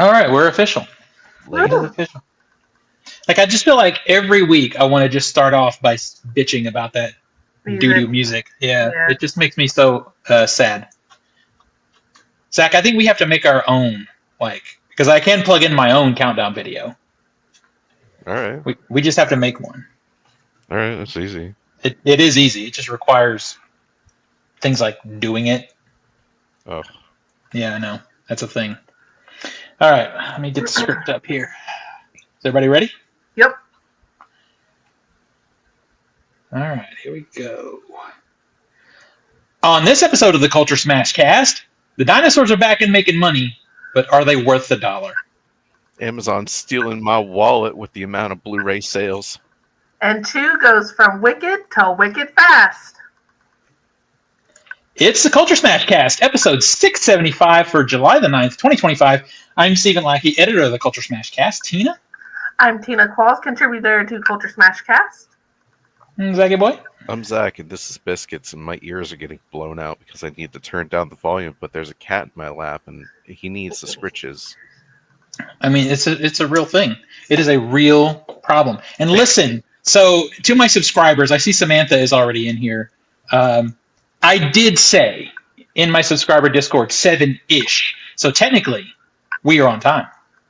All right, we're official. It is Woo. official. Like, I just feel like every week I want to just start off by bitching about that doo-doo music. Yeah, Yeah. it just makes me so sad. Zach, I think we have to make our own, because I can plug in my own countdown video. All right. We just have to make one. All right, that's easy. It is easy. It just requires things like doing it. Oh. Yeah, I know. That's a thing. All right, let me get the script up here. Is everybody ready? Yep. All right, here we go. On this episode of the Culturesmash CAST, the dinosaurs are back and making money, but are they worth the dollar? Amazon's stealing my wallet with the amount of Blu-ray sales. And 2 goes from wicked to wicked fast. It's the Culturesmash CAST, episode 675 for July the 9th, 2025. I'm Stephen Lackey, editor of the Culturesmash CAST. Tina? I'm Tina Qualls, contributor to Culturesmash CAST. Zachy boy? I'm Zach, and this is Biscuits, and my ears are getting blown out because I need to turn down the volume, but there's a cat in my lap, and he needs the scritches. I mean, it's a real thing. It is a real problem. And listen, so to my subscribers, I see Samantha is already in here. I did say in my subscriber Discord 7-ish. So technically, we are on time.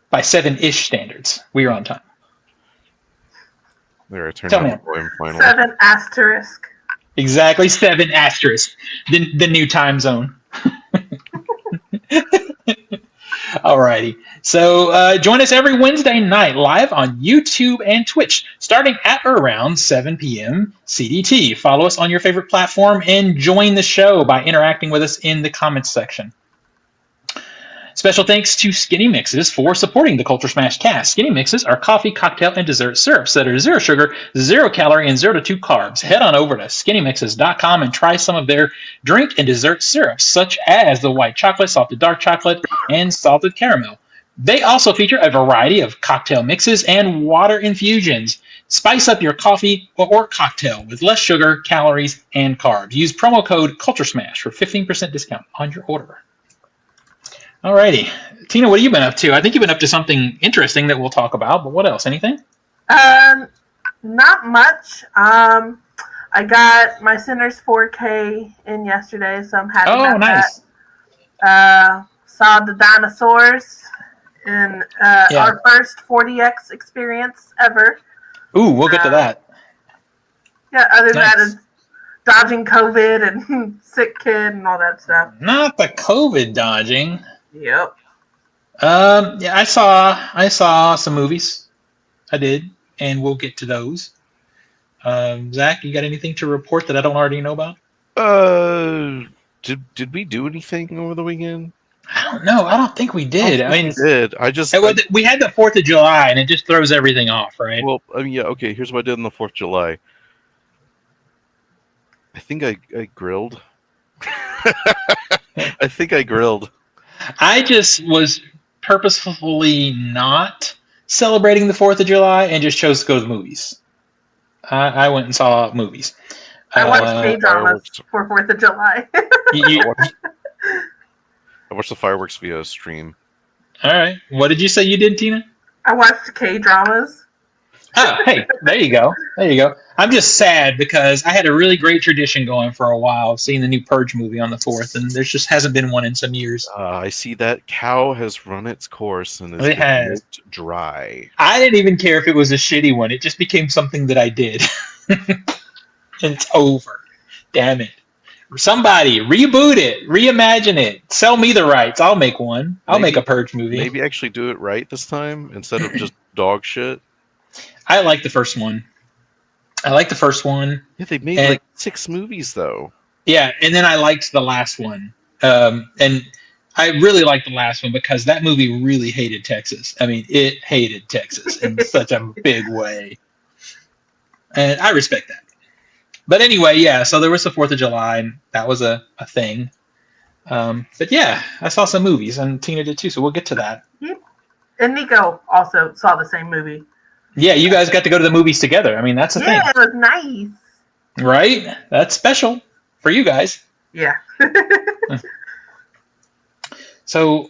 By 7-ish standards, we are on time. There, I turned Tell down me. the volume finally. 7 asterisk. Exactly, 7 asterisk. The new time zone. Alrighty. So join us every Wednesday night live on YouTube and Twitch, starting at around 7 p.m. CDT. Follow us on your favorite platform and join the show by interacting with us in the comments section. Special thanks to Skinny Mixes for supporting the Culturesmash CAST. Skinny Mixes are coffee, cocktail, and dessert syrups that are 0 sugar, 0 calorie, and 0 to 2 carbs. Head on over to skinnymixes.com and try some of their drink and dessert syrups, such as the white chocolate, salted dark chocolate, and salted caramel. They also feature a variety of cocktail mixes and water infusions. Spice up your coffee or cocktail with less sugar, calories, and carbs. Use promo code Culturesmash for 15% discount on your order. Alrighty. Tina, what have you been up to? I think you've been up to something interesting that we'll talk about, but what else? Anything? Not much. I got my Sinners 4K in yesterday, so I'm happy about nice. that. Saw the dinosaurs in our first 40X experience ever. Ooh, we'll get to that. Yeah, other than Nice. that is dodging COVID and sick kid and all that stuff. Not the COVID dodging. Yep. Yeah, I saw some movies. I did, and we'll get to those. Zach, you got anything to report that I don't already know about? Did we do anything over the weekend? I don't know. I don't think we did. We did. We had the 4th of July, and it just throws everything off, right? Well, I mean, yeah, okay, here's what I did on the 4th of July. I think I grilled. I think I grilled. I just was purposefully not celebrating the 4th of July and just chose to go to the movies. I went and saw movies. I watched K-dramas for 4th of July. I watched the fireworks via stream. All right. What did you say you did, Tina? I watched K-dramas. Oh, hey, there you go. There you go. I'm just sad because I had a really great tradition going for a while of seeing the new Purge movie on the 4th, and there just hasn't been one in some years. I see that cow has run its course and It has. milked dry. I didn't even care if it was a shitty one. It just became something that I did. It's over. Damn it. Somebody reboot it, reimagine it, sell me the rights. I'll make one. I'll make a Purge movie. Maybe actually do it right this time instead of just dog shit. I like the first one. Yeah, they made like 6 movies though. Yeah, and then I liked the last one. And I really liked the last one because that movie really hated Texas. I mean, it hated Texas in such a big way. And I respect that. But anyway, yeah, so there was the 4th of July, and that was a thing. But yeah, I saw some movies, and Tina did too, so we'll get to that. Yep. And Nico also saw the same movie. Yeah, you guys got to go to the movies together. I mean, that's a thing. Yeah, it was nice. Right? That's special for you guys. Yeah. So,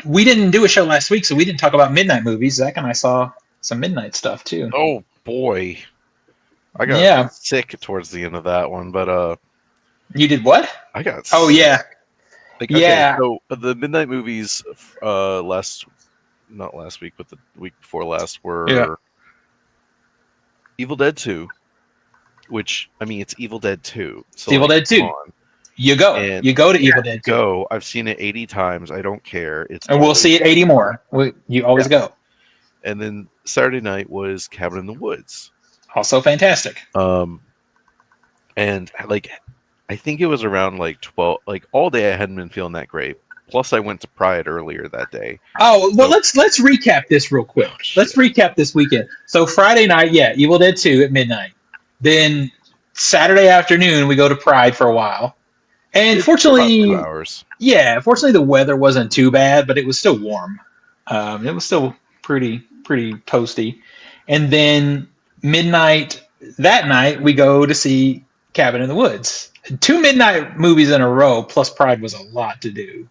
we didn't do a show last week, so we didn't talk about midnight movies. Zach and I saw some midnight stuff too. Oh boy, I got Yeah. sick towards the end of that one, but You did what? I got Oh sick. yeah. Like, Yeah. Okay, so the midnight movies, not last week, but the week before last were Evil Dead 2, which I mean it's Evil Dead 2. So Evil Dead 2. come on. You go. And You go to Evil Dead 2. Go. I've seen it 80 times. I don't care. It's And we'll always see it 80 more. You always go. And then Saturday night was Cabin in the Woods. Also fantastic. And like I think it was around like 12, like all day I hadn't been feeling that great. Plus I went to Pride earlier that day. Oh, well, let's recap this real quick. Let's recap this weekend. So Friday night, Evil Dead 2 at midnight. Then Saturday afternoon, we go to Pride for a while. And fortunately, 2 hours. Yeah, fortunately the weather wasn't too bad, but it was still warm. It was still pretty toasty. And then midnight that night, we go to see Cabin in the Woods. 2 midnight movies in a row, plus Pride was a lot to do.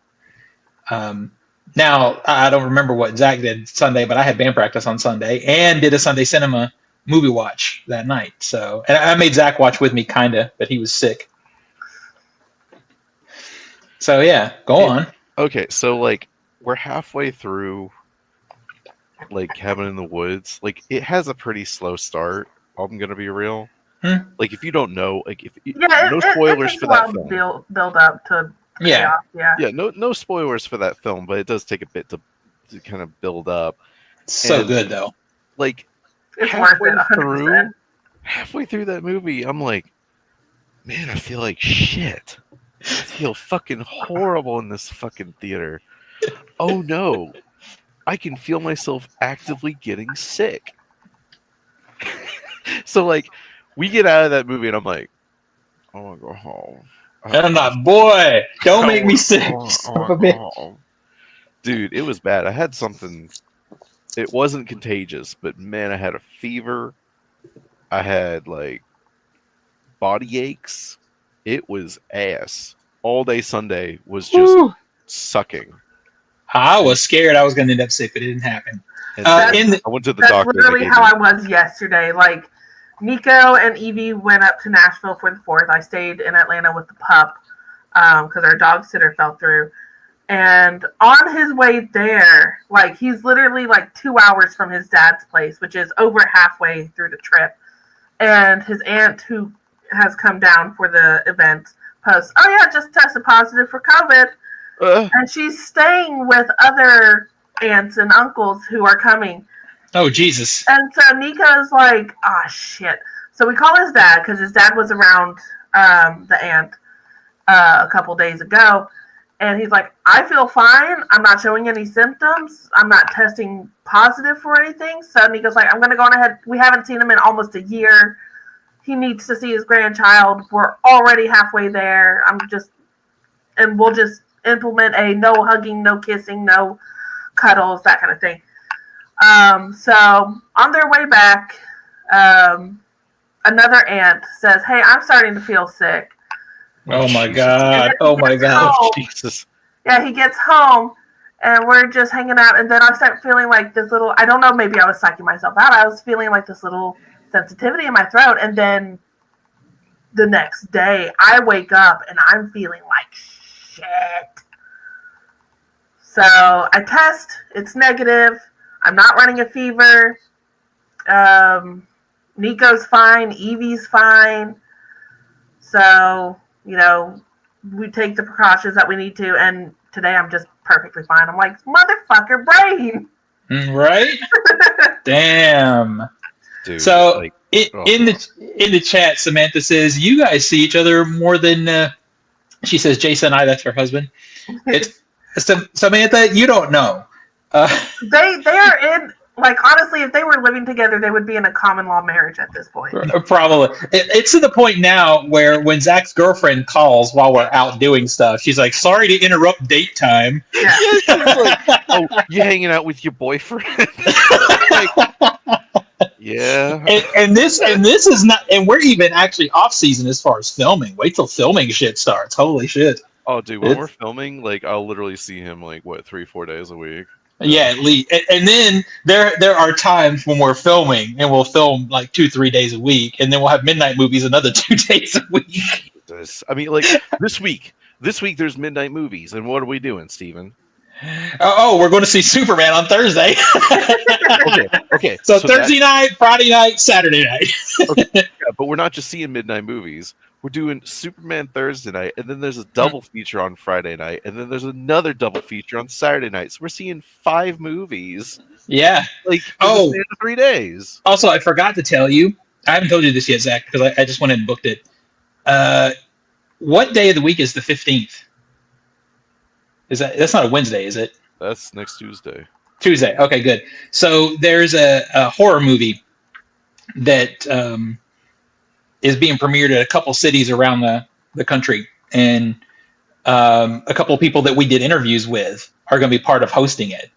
Now, I don't remember what Zach did Sunday, but I had band practice on Sunday and did a Sunday cinema movie watch that night. So, and I made Zach watch with me, kinda, but he was sick. So yeah, go on. Okay, so like we're halfway through like Cabin in the Woods. Like it has a pretty slow start. I'm gonna be real. Like if you don't know, like no spoilers for that film. Build up to chaos. Yeah. No spoilers for that film, but it does take a bit to kind of build up. So good though. Like it's halfway through that movie, I'm like, man, I feel like shit. I feel fucking horrible in this fucking theater. Oh no. I can feel myself actively getting sick. So like we get out of that movie and I'm like, I want to go home. And I'm not, boy, don't make me sick. Son of a bitch. Dude, it was bad. I had something. It wasn't contagious, but man, I had a fever. I had like body aches. It was ass. All day Sunday was just sucking. I was scared I was going to end up sick, but it didn't happen. I went to the doctor. That's literally how I was yesterday. Like, Nico and Evie went up to Nashville for the 4th. I stayed in Atlanta with the pup because our dog sitter fell through. And on his way there, like, he's literally like 2 hours from his dad's place, which is over halfway through the trip. And his aunt, who has come down for the event, posts, "Oh yeah, just tested positive for COVID." And she's staying with other aunts and uncles who are coming. Oh, Jesus. And so Nico's like, "Ah, shit." So we call his dad because his dad was around the aunt a couple days ago. And he's like, "I feel fine. I'm not showing any symptoms. I'm not testing positive for anything." So Nico's like, "I'm going to go on ahead. We haven't seen him in almost a year. He needs to see his grandchild. We're already halfway there. And we'll just implement a no hugging, no kissing, no cuddles, that kind of thing." So on their way back, another aunt says, "Hey, I'm starting to feel sick." Oh my God. Oh my God. Jesus. Yeah, he gets home and we're just hanging out. And then I start feeling like this little, I don't know, maybe I was psyching myself out. I was feeling like this little sensitivity in my throat. And then the next day I wake up and I'm feeling like shit. So I test, it's negative. I'm not running a fever. Nico's fine. Evie's fine. So, we take the precautions that we need to. And today I'm just perfectly fine. I'm like, motherfucker brain. Right? Damn. Dude, so in the chat, Samantha says, "You guys see each other more than," she says, "Jason and I," that's her husband. It's Samantha, you don't know. They are in, like, honestly, if they were living together, they would be in a common law marriage at this point. Probably. It's to the point now where when Zach's girlfriend calls while we're out doing stuff, she's like, "Sorry to interrupt date time." Yeah. She's like, "Oh, you hanging out with your boyfriend?" Like, yeah. And this is not, and we're even actually off season as far as filming. Wait till filming shit starts. Holy shit. Oh, dude, when we're filming, like I'll literally see him like 3-4 days a week. Yeah, at least. And then there are times when we're filming and we'll film like 2-3 days a week, and then we'll have midnight movies another 2 days a week. Jesus. I mean, like this week there's midnight movies, and what are we doing, Steven? Oh, we're going to see Superman on Thursday. Okay. So Thursday night, Friday night, Saturday night. Okay, yeah, but we're not just seeing midnight movies. We're doing Superman Thursday night, and then there's a double feature on Friday night, and then there's another double feature on Saturday night. So we're seeing 5 movies. Yeah. Like, in the span of 3 days. Also, I forgot to tell you, I haven't told you this yet, Zach, because I just went and booked it. What day of the week is the 15th? That's not a Wednesday, is it? That's next Tuesday. Tuesday. Okay, good. So there's a horror movie that is being premiered at a couple cities around the country, and a couple of people that we did interviews with are going to be part of hosting it.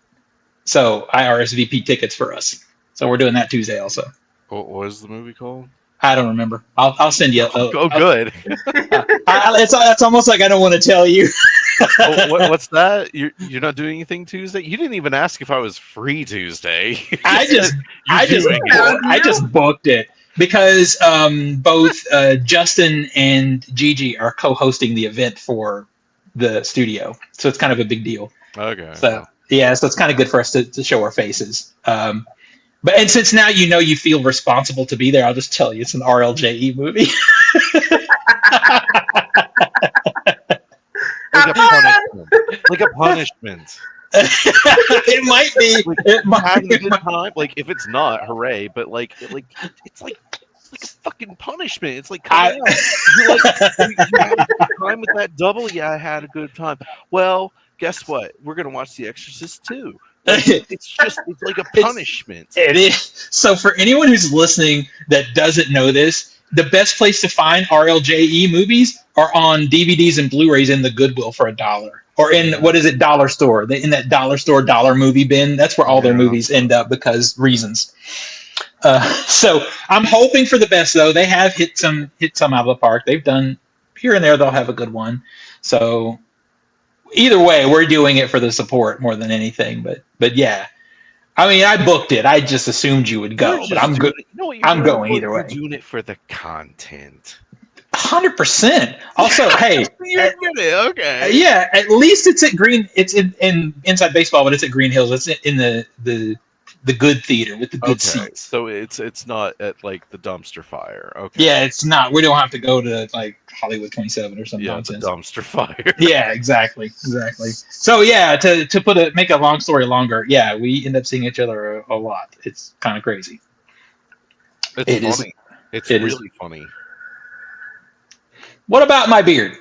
So I RSVP tickets for us. So we're doing that Tuesday also. What is the movie called? I don't remember. I'll send you. Good. It's almost like I don't want to tell you. What's that? You're not doing anything Tuesday? You didn't even ask if I was free Tuesday. I just booked it because both Justin and Gigi are co-hosting the event for the studio, so it's kind of a big deal. Okay. So it's kind of good for us to show our faces. But since now you feel responsible to be there, I'll just tell you it's an RLJE movie. Like a punishment. It might be. It might having a good time. Like if it's not, hooray! But it's like a fucking punishment. It's like, come on. You had a good time with that double? Yeah, I had a good time. Well, guess what? We're gonna watch The Exorcist too. It's like a punishment. It is. So for anyone who's listening that doesn't know this, the best place to find RLJE movies are on DVDs and Blu-rays in the Goodwill for $1, or in Dollar Store. In that Dollar Store dollar movie bin. That's where all their movies end up because reasons. So I'm hoping for the best though. They have hit some out of the park. They've done here and there. They'll have a good one. So either way, we're doing it for the support more than anything. But yeah, I mean, I booked it. I just assumed you would go, but I'm good. I'm going either way. You're doing it for the content. 100%. Also, hey, okay. Yeah, at least it's at Green. It's in Inside Baseball, but it's at Green Hills. It's in the good theater with the good seats. So it's not at like the dumpster fire. Okay. Yeah, it's not. We don't have to go to like Hollywood 27 or some nonsense. The dumpster fire. Yeah, exactly. So yeah, to make a long story longer, yeah, we end up seeing each other a lot. It's kind of crazy. It's funny. It's really funny. What about my beard?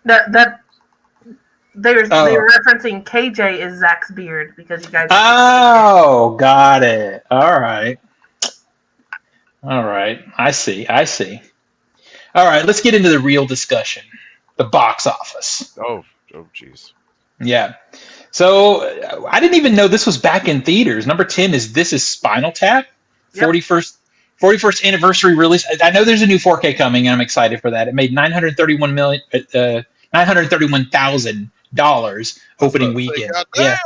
They're referencing KJ is Zach's beard because you guys. Oh, got it. All right. I see. All right, let's get into the real discussion. The box office. Oh, jeez. Yeah. So I didn't even know this was back in theaters. Number 10 is This Is Spinal Tap. Yep. 41st anniversary release. I know there's a new 4K coming, and I'm excited for that. It made $931,000 opening weekend. Yeah,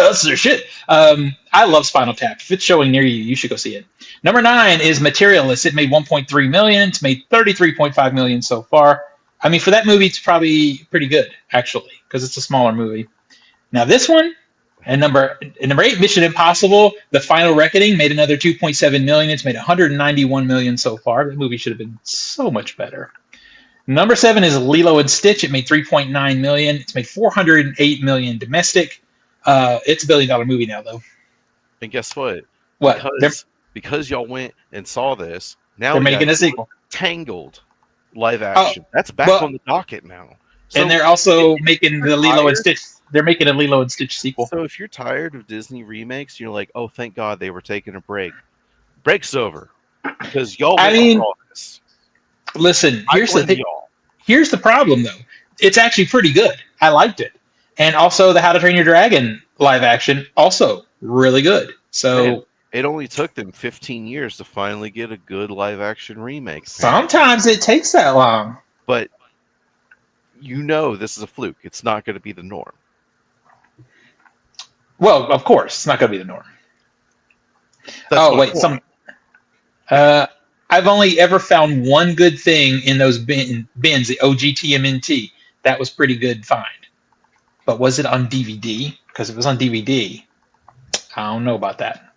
that's their shit. I love Spinal Tap. If it's showing near you, you should go see it. Number 9 is Materialist. It made $1.3 million. It's made $33.5 million so far. I mean, for that movie, it's probably pretty good actually because it's a smaller movie. Now this one. And number 8, Mission Impossible: The Final Reckoning, made another $2.7 million. It's made $191 million so far. The movie should have been so much better. Number 7 is Lilo and Stitch. It made $3.9 million. It's made $408 million domestic. It's $1 billion movie now, though. And guess what? What? Because y'all went and saw this, now they're making a sequel. Tangled live action. That's back on the docket now. So and they're also making the Lilo and Stitch. They're making a Lilo and Stitch sequel. So if you're tired of Disney remakes, you're like, oh, thank God they were taking a break. Break's over. Because y'all went all this. Listen, here's the thing. Here's the problem, though. It's actually pretty good. I liked it. And also the How to Train Your Dragon live action, also really good. So man, it only took them 15 years to finally get a good live action remake. Sometimes it takes that long. But you know this is a fluke. It's not going to be the norm. Well, of course, it's not going to be the norm. That's Oh my wait, point. I've only ever found one good thing in those bins, the OG TMNT. That was pretty good find. But was it on DVD? Because if it was on DVD, I don't know about that.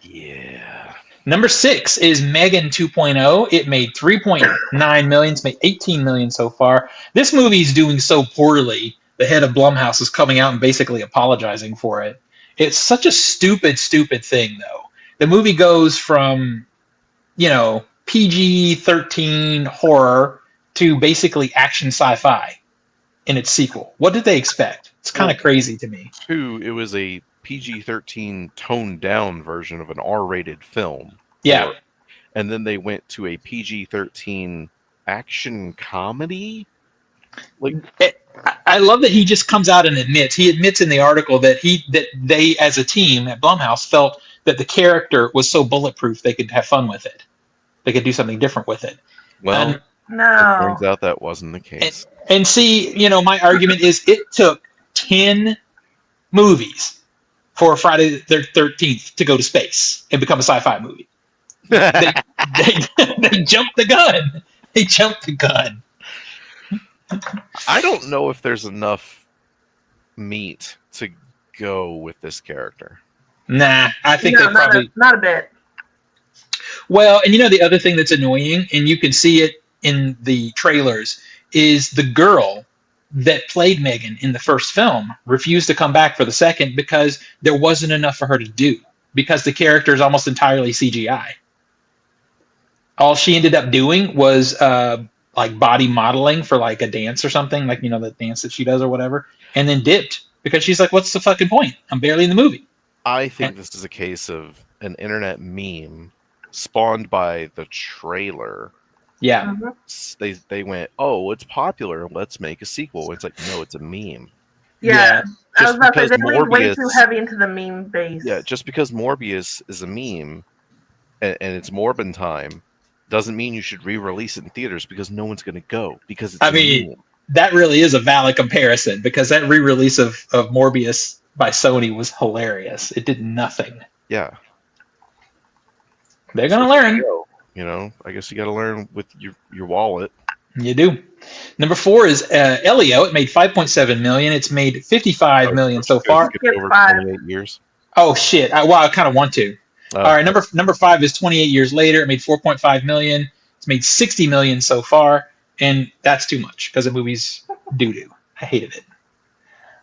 Yeah. Number 6 is Megan 2.0. It made 3.9 million. It's made 18 million so far. This movie is doing so poorly. The head of Blumhouse is coming out and basically apologizing for it. It's such a stupid thing, though. The movie goes from, PG-13 horror to basically action sci-fi in its sequel. What did they expect? It's kind of crazy to me. 2, it was a PG-13 toned down version of an R-rated film. Yeah. And then they went to a PG-13 action comedy. I love that he just comes out and admits. He admits in the article that they, as a team at Blumhouse, felt that the character was so bulletproof they could have fun with it. They could do something different with it. Well, And- it No. turns out that wasn't the case. And see, my argument is it took 10 movies for Friday the 13th to go to space and become a sci-fi movie. They jumped the gun. They jumped the gun. I don't know if there's enough meat to go with this character. Nah, I think No, they probably... not a bit. Well, and the other thing that's annoying, and you can see it in the trailers, is the girl that played Megan in the first film refused to come back for the second because there wasn't enough for her to do, because the character is almost entirely CGI. All she ended up doing was like body modeling for like a dance or something, like the dance that she does or whatever, and then dipped because she's like, what's the fucking point? I'm barely in the movie. I think this is a case of an internet meme spawned by the trailer. Yeah. Mhm. They went, oh, it's popular, let's make a sequel. It's like, no, it's a meme. Yeah. I was Just about to say, they because lean way Morbius- too heavy into the meme base. Yeah, just because Morbius is a meme and it's Morbin time doesn't mean you should re-release it in theaters because no one's going to go because it's a meme. That really is a valid comparison, because that re-release of Morbius by Sony was hilarious. It did nothing. Yeah. They're going to learn. I guess you got to learn with your wallet. You do. Number 4 is Elio. It made 5.7 million. It's made 55 million so far. Skip over 28 years. Oh shit! I kind of want to. All right, number 5 is 28 years later. It made 4.5 million. It's made 60 million so far, and that's too much because the movie's doo-doo. I hated it.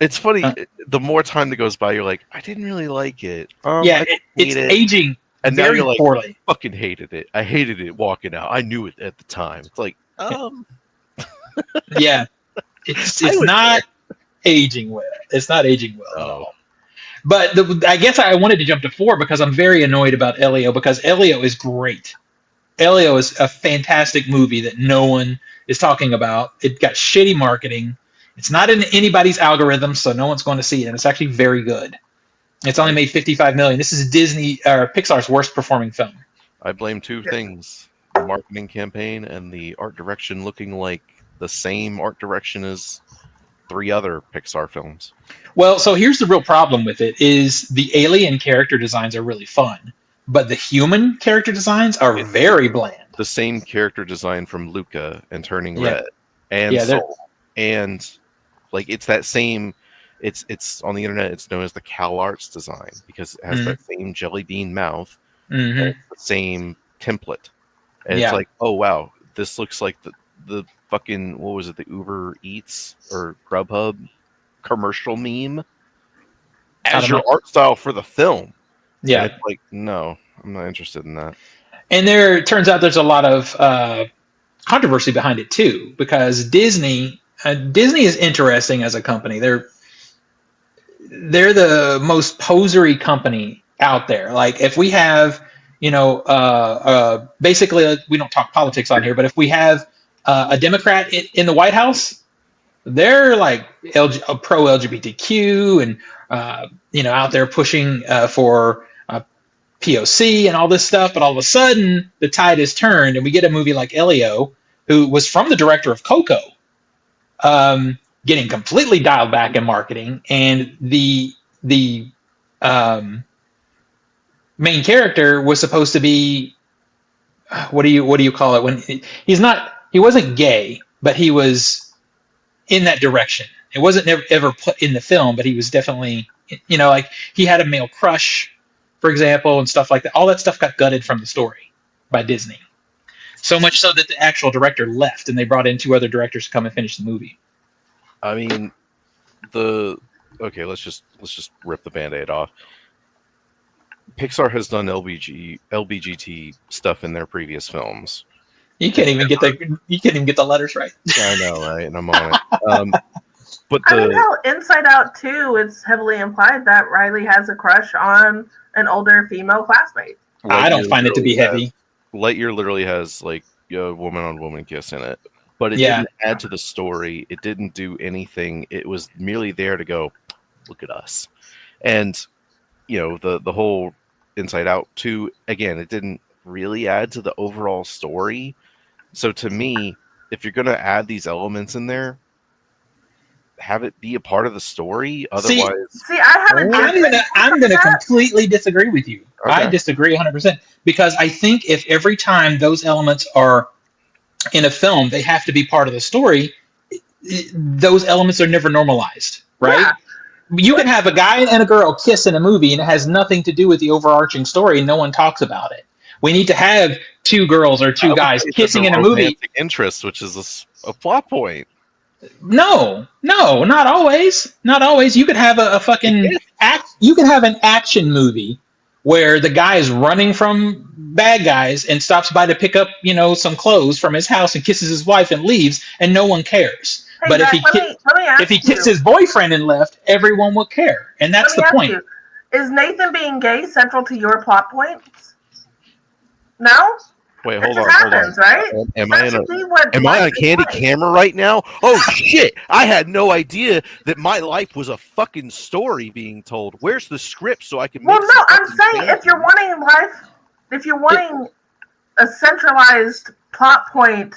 It's funny. The more time that goes by, you're like, I didn't really like it. Yeah, it's aging and now very you're like, poorly. Fucking hated it. I hated it walking out. I knew it at the time. It's like, Yeah, it's I would not aging well. It's not aging well at Oh. all. But I guess I wanted to jump to 4 because I'm very annoyed about Elio, because Elio is great. Elio is a fantastic movie that no one is talking about. It got shitty marketing. It's not in anybody's algorithm, so no one's going to see it. And it's actually very good. It's only made 55 million. This is Disney or Pixar's worst performing film. I blame two things: the marketing campaign and the art direction looking like the same art direction as 3 other Pixar films. Well, so here's the real problem with it: is the alien character designs are really fun, but the human character designs are very bland. The same character design from Luca and Turning Yeah. Red and Yeah, they're- Soul. And like it's that same. It's on the internet. It's known as the Cal Arts design because it has Mhm. that same jelly bean mouth, hmm and it's the same template. And Yeah. it's like, oh wow, this looks like the fucking, what was it, the Uber Eats or Grubhub commercial meme as your art style for the film. Yeah, And it's like, no, I'm not interested in that. and turns out there's a lot of controversy behind it too, because Disney is interesting as a company. They're the most posery company out there. Like if we have, basically we don't talk politics on here, but if we have a Democrat in the White House, they're like pro LGBTQ and out there pushing for POC and all this stuff. But all of a sudden, the tide has turned, and we get a movie like Elio, who was from the director of Coco, getting completely dialed back in marketing, and the um, main character was supposed to be, what do you call it when he wasn't gay, but he was in that direction. It wasn't ever put in the film, but he was definitely, like he had a male crush, for example, and stuff like that. All that stuff got gutted from the story by Disney. So much so that the actual director left, and they brought in two other directors to come and finish the movie. I mean, okay, let's just rip the Band-Aid off. Pixar has done LBGT stuff in their previous films. You can't even get the letters right. I know, right? And I'm on it. But I mean, hell, Inside Out 2, it's heavily implied that Riley has a crush on an older female classmate. I don't find it to be heavy. Lightyear literally has like a woman-on-woman kiss in it, but it didn't add to the story. It didn't do anything. It was merely there to go, look at us. And the whole Inside Out 2, again, it didn't really add to the overall story. So to me, if you're going to add these elements in there, have it be a part of the story. Otherwise, I'm gonna completely disagree with you. Okay. I disagree 100% because I think if every time those elements are in a film, they have to be part of the story. Those elements are never normalized, right? Yeah. You can have a guy and a girl kiss in a movie, and it has nothing to do with the overarching story, and no one talks about it. We need to have two girls or two guys kissing in a movie. Interest, which is a plot point. No, not always. Not always. You could have you can have an action movie where the guy is running from bad guys and stops by to pick up, some clothes from his house and kisses his wife and leaves, and no one cares. Hey, but Jack, if he kissed his boyfriend and left, everyone would care, and that's the point. Is Nathan being gay central to your plot points? No. Wait, hold on. Right? Am I on a candy camera right now? Oh shit! I had no idea that my life was a fucking story being told. Where's the script so I can? Well, no, I'm saying if you're wanting a centralized plot point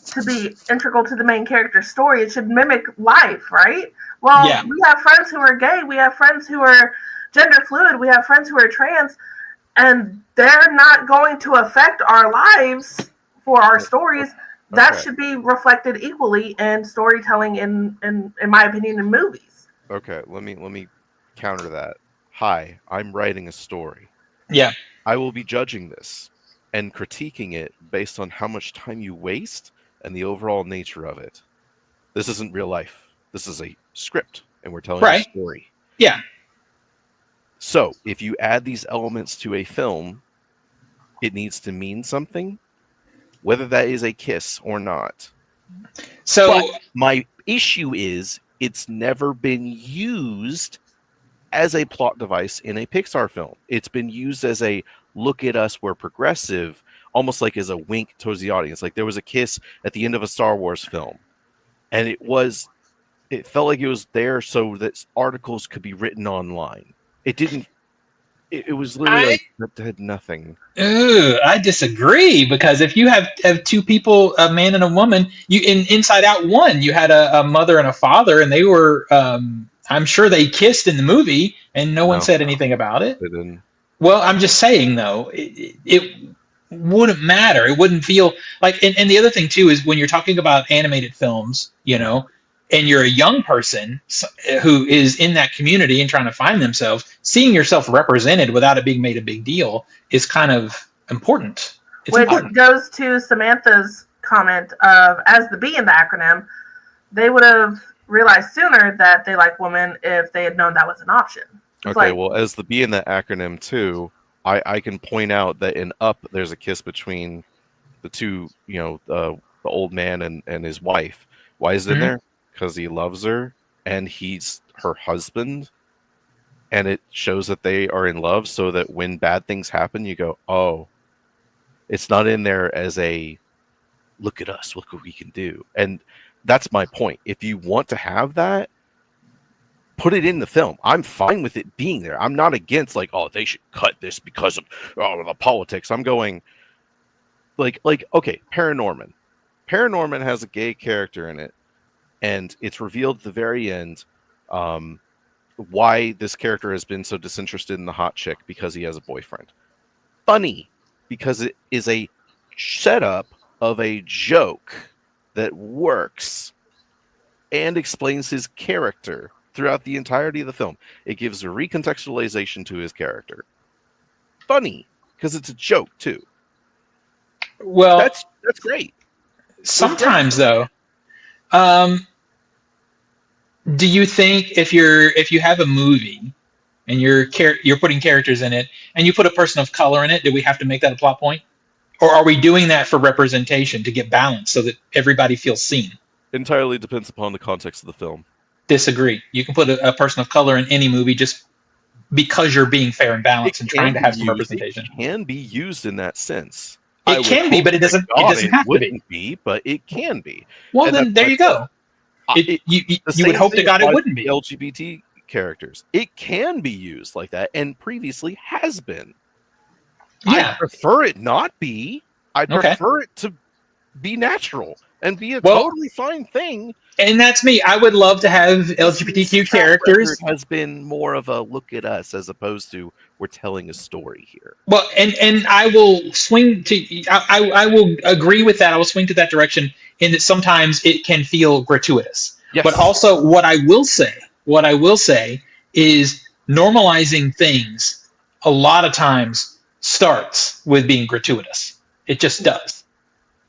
to be integral to the main character's story, it should mimic life, right? Well, we have friends who are gay, we have friends who are gender fluid, we have friends who are trans. And they're not going to affect our lives for our stories. That should be reflected equally in storytelling, in my opinion, in movies. Okay, let me counter that. Hi, I'm writing a story. Yeah. I will be judging this and critiquing it based on how much time you waste and the overall nature of it. This isn't real life. This is a script, and we're telling a story. Yeah. So, if you add these elements to a film, it needs to mean something, whether that is a kiss or not. So, but my issue is it's never been used as a plot device in a Pixar film. It's been used as a look at us, we're progressive, almost like as a wink towards the audience. Like there was a kiss at the end of a Star Wars film, and it felt like it was there so that articles could be written online. It didn't. It was literally it had nothing. I disagree because if you have two people, a man and a woman, in Inside Out 1, you had a mother and a father, and they were. I'm sure they kissed in the movie, and no one said anything about it. They didn't. Well, I'm just saying though, it wouldn't matter. It wouldn't feel like. And the other thing too is when you're talking about animated films, and you're a young person who is in that community and trying to find themselves, seeing yourself represented without it being made a big deal is kind of important. Which goes to Samantha's comment of, as the B in the acronym, they would have realized sooner that they like women if they had known that was an option. Well, as the B in the acronym too, I can point out that in Up, there's a kiss between the two, the old man and his wife. Why is it in there? Because he loves her and he's her husband, and it shows that they are in love, so that when bad things happen, you go, oh, it's not in there as a look at us, look what we can do. And that's my point. If you want to have that, put it in the film. I'm fine with it being there. I'm not against they should cut this because of the politics. I'm going okay, Paranorman has a gay character in it. and it's revealed at the very end why this character has been so disinterested in the hot chick because he has a boyfriend. Funny, because it is a setup of a joke that works and explains his character throughout the entirety of the film. It gives a recontextualization to his character. Funny, because it's a joke too. Well, That's great. Sometimes though, do you think if you have a movie and you're putting characters in it and you put a person of color in it, do we have to make that a plot point? Or are we doing that for representation to get balance so that everybody feels seen? Entirely depends upon the context of the film. Disagree. You can put a person of color in any movie just because you're being fair and balanced and trying to have some representation. It can be used in that sense. It can be, but it doesn't have to be. But it can be. Well, and then there you go. You would hope to God it wouldn't be. LGBT characters. It can be used like that, and previously has been. Yeah. I prefer it not be. I prefer it to be natural and be a totally fine thing. And that's me. I would love to have LGBTQ characters. Has been more of a look at us as opposed to we're telling a story here. Well, and I will swing to. I will agree with that. I will swing to that direction in that sometimes it can feel gratuitous. Yes. But also, what I will say is normalizing things a lot of times starts with being gratuitous. It just does.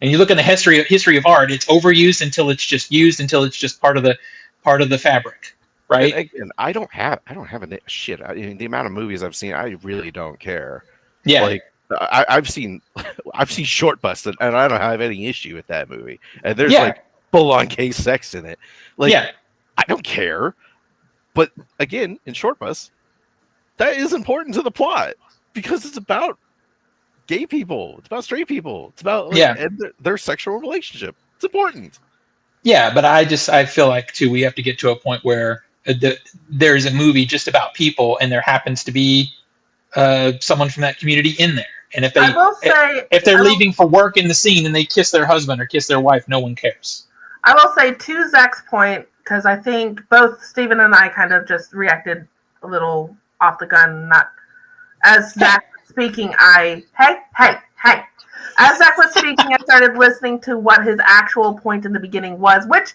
And you look in the history of art, it's overused until it's just part of the fabric, right? And again, I don't have shit. I mean, the amount of movies I've seen, I really don't care. Yeah. Like I've seen Short Bus, and I don't have any issue with that movie. And there's like full on gay sex in it. Like I don't care. But again, in Short Bus, that is important to the plot because it's about gay people. It's about straight people. It's about and their sexual relationship. It's important. Yeah, but I feel like too we have to get to a point where there's a movie just about people, and there happens to be someone from that community in there. And if they're leaving for work in the scene and they kiss their husband or kiss their wife, no one cares. I will say to Zach's point, because I think both Stephen and I kind of just reacted a little off the gun. Not as Zach was speaking, hey. As Zach was speaking, I started listening to what his actual point in the beginning was, which,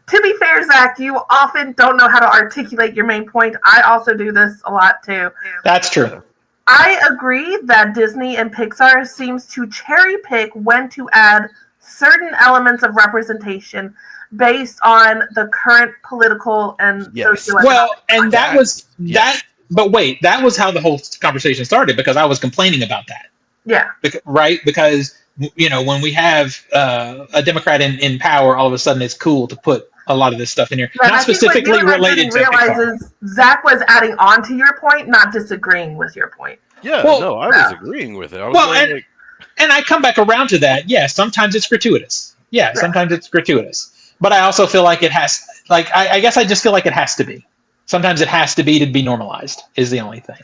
to be fair, Zach, you often don't know how to articulate your main point. I also do this a lot, too. That's true. I agree that Disney and Pixar seems to cherry pick when to add certain elements of representation based on the current political and socioeconomic. Well, and that was that. But wait, that was how the whole conversation started because I was complaining about that. Yeah. Right? Because, when we have a Democrat in power, all of a sudden it's cool to put a lot of this stuff in here. But not specifically related to Pixar. Zach was adding on to your point, not disagreeing with your point. Yeah, I was agreeing with it. And I come back around to that. Yeah, sometimes it's gratuitous. Yeah, sometimes it's gratuitous. But I also feel like it has, I guess I just feel like it has to be. Sometimes it has to be normalized is the only thing.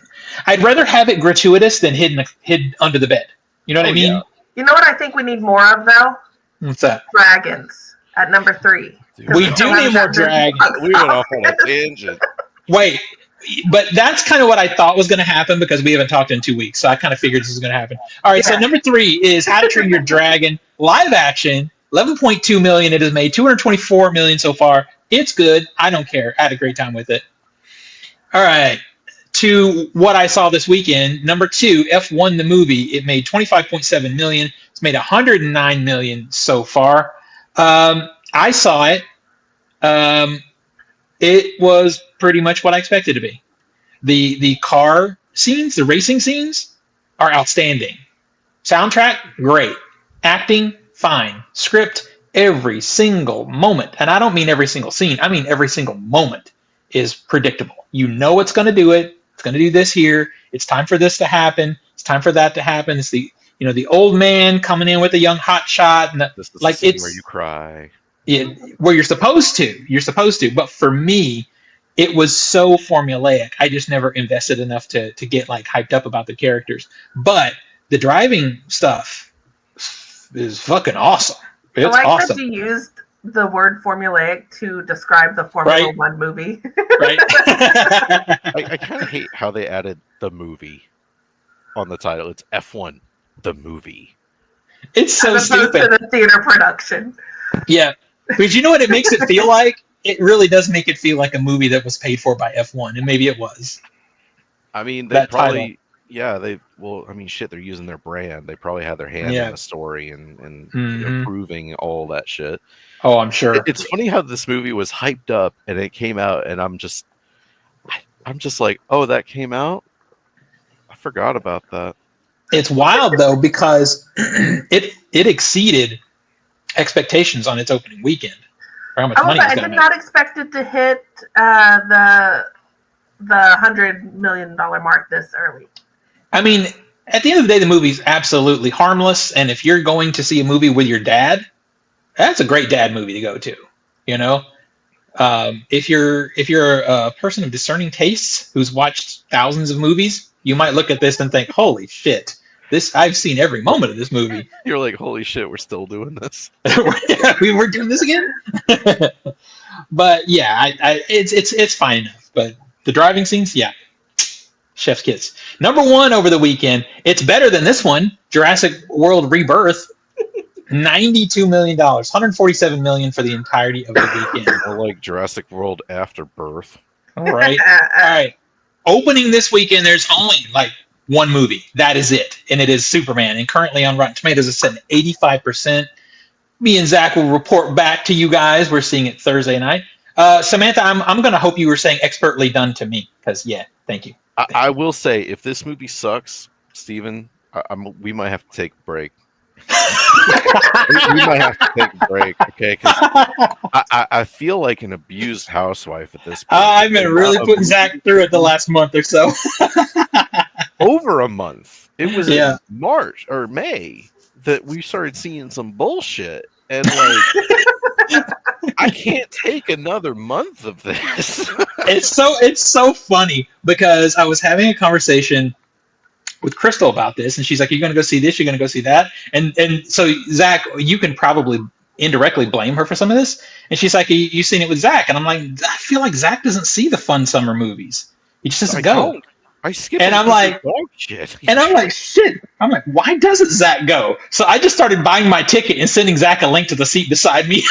I'd rather have it gratuitous than hid under the bed. You know what I mean? Yeah. You know what I think we need more of, though? What's that? Dragons at number 3. We do need more dragons. We went off on a tangent. Wait, but that's kind of what I thought was going to happen because we haven't talked in 2 weeks. So I kind of figured this was going to happen. All right, so number 3 is How to Train Your Dragon live action. 11.2 million it has made. 224 million so far. It's good. I don't care. I had a great time with it. All right. To what I saw this weekend, number 2, F1 the movie. It made 25.7 million. It's made 109 million so far. I saw it. It was pretty much what I expected it to be. The car scenes, the racing scenes, are outstanding. Soundtrack, great. Acting, fine. Script, every single moment, and I don't mean every single scene, I mean every single moment is predictable. You know it's going to do it. It's going to do this here. It's time for this to happen. It's time for that to happen. It's the old man coming in with a young hot shot, and this is the scene where you cry. Where you're supposed to. You're supposed to. But for me, it was so formulaic. I just never invested enough to get hyped up about the characters. But the driving stuff is fucking awesome. It's awesome. That you used the word formulaic to describe the Formula One movie. Right. I kind of hate how they added the movie on the title. It's F1, the movie. It's so as opposed stupid. to the theater production. Yeah. Because you know what it makes it feel like? It really does make it feel like a movie that was paid for by F1, and maybe it was. I mean, they That probably, title. I mean, shit, they're using their brand. They probably had their hand in the story and approving all that shit. Oh, I'm sure. It's funny how this movie was hyped up and it came out, and I'm just like, oh, that came out? I forgot about that. It's wild though because it exceeded expectations on its opening weekend. For how much money I did not expect it to hit the $100 million mark this early. I mean, at the end of the day, the movie's absolutely harmless, and if you're going to see a movie with your dad, that's a great dad movie to go to. You know, if you're a person of discerning tastes who's watched thousands of movies, you might look at this and think, "Holy shit! I've seen every moment of this movie." You're like, "Holy shit, we're still doing this." We're doing this again. But yeah, it's fine enough. But the driving scenes, yeah, chef's kiss. Number one over the weekend. It's better than this one, Jurassic World Rebirth. $92 million, $147 million for the entirety of the weekend. Or like Jurassic World Afterbirth. All right. Opening this weekend, there's only like one movie. That is it, and it is Superman. And currently on Rotten Tomatoes, it's set at 85%. Me and Zach will report back to you guys. We're seeing it Thursday night. Samantha, I'm going to hope you were saying expertly done to me because, yeah, thank you. I will say, if this movie sucks, Steven, we might have to take a break. we might have to take a break, okay? Because I feel like an abused housewife at this point. I've been really putting Zach through it the last month or so. Over a month. It was in March or May that we started seeing some bullshit, and like I can't take another month of this. It's so funny because I was having a conversation with Crystal about this, and she's like, "You're going to go see this, you're going to go see that," and so Zach, you can probably indirectly blame her for some of this, and she's like, "You've seen it with Zach," and I'm like, I feel like Zach doesn't see the fun summer movies. He just doesn't go. I skip, and I'm like, shit. And I'm like, shit. I'm like, why doesn't Zach go? So I just started buying my ticket and sending Zach a link to the seat beside me.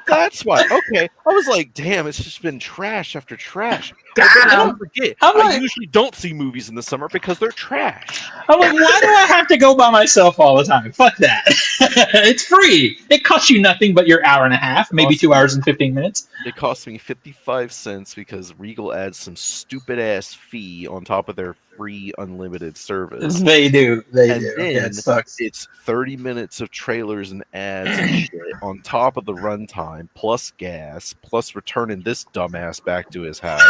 That's why. Okay, I was like, damn, it's just been trash after trash. Don't forget, I usually don't see movies in the summer because they're trash. I'm like, why do I have to go by myself all the time? Fuck that. It's free. It costs you nothing but your hour and a half, maybe 2 hours and 15 minutes. It cost me 55 cents because Regal adds some stupid ass fee on top of their free unlimited service. They do. Then it sucks. It's 30 minutes of trailers and ads and shit on top of the runtime, plus gas, plus returning this dumbass back to his house.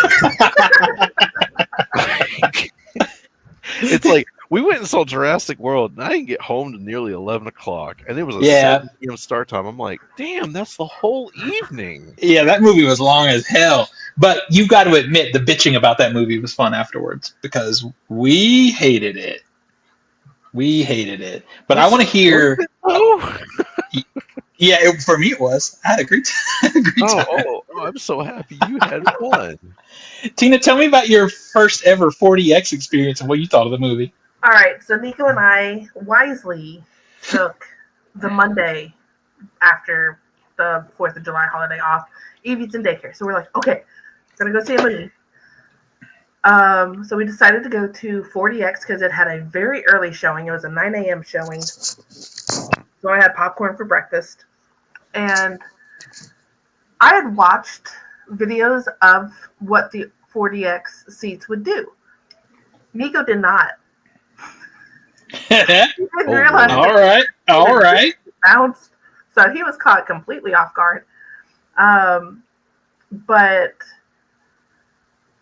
It's like we went and saw Jurassic World, and I didn't get home to nearly 11 o'clock, and it was a 7 p.m. start time. I'm like, damn, that's the whole evening. Yeah, that movie was long as hell. But you've got to admit, the bitching about that movie was fun afterwards because we hated it. But I want to hear. Yeah, for me it was. I had a great time. Oh, I'm so happy you had fun. Tina, tell me about your first ever 4DX experience and what you thought of the movie. All right, so Nico and I wisely took the Monday after the 4th of July holiday off. Evie's in daycare, so we're like, okay, gonna go see a movie. So we decided to go to 4DX because it had a very early showing. It was a 9 a.m. showing. So I had popcorn for breakfast. And I had watched videos of what the 4DX seats would do. Nico did not. He didn't realize. All right. Bounced. So he was caught completely off guard. But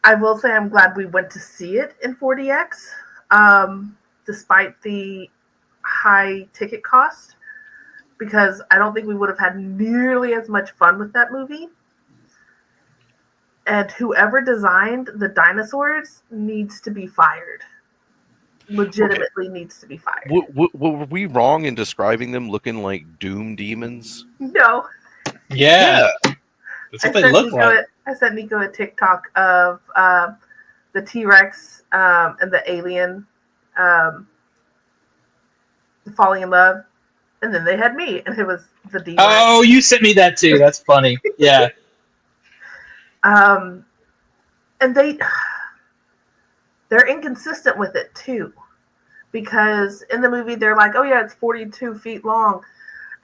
I will say I'm glad we went to see it in 4DX, despite the high ticket cost, because I don't think we would have had nearly as much fun with that movie. And whoever designed the dinosaurs needs to be fired. legitimately needs to be fired. Were we wrong in describing them looking like doom demons? No. Yeah. That's what they look like. I sent Nico a TikTok of the T-Rex and the alien falling in love, and then they had me, and it was the D-Rex. Oh, you sent me that too. That's funny. Yeah. And they're inconsistent with it too, because in the movie they're like, oh yeah, it's 42 feet long,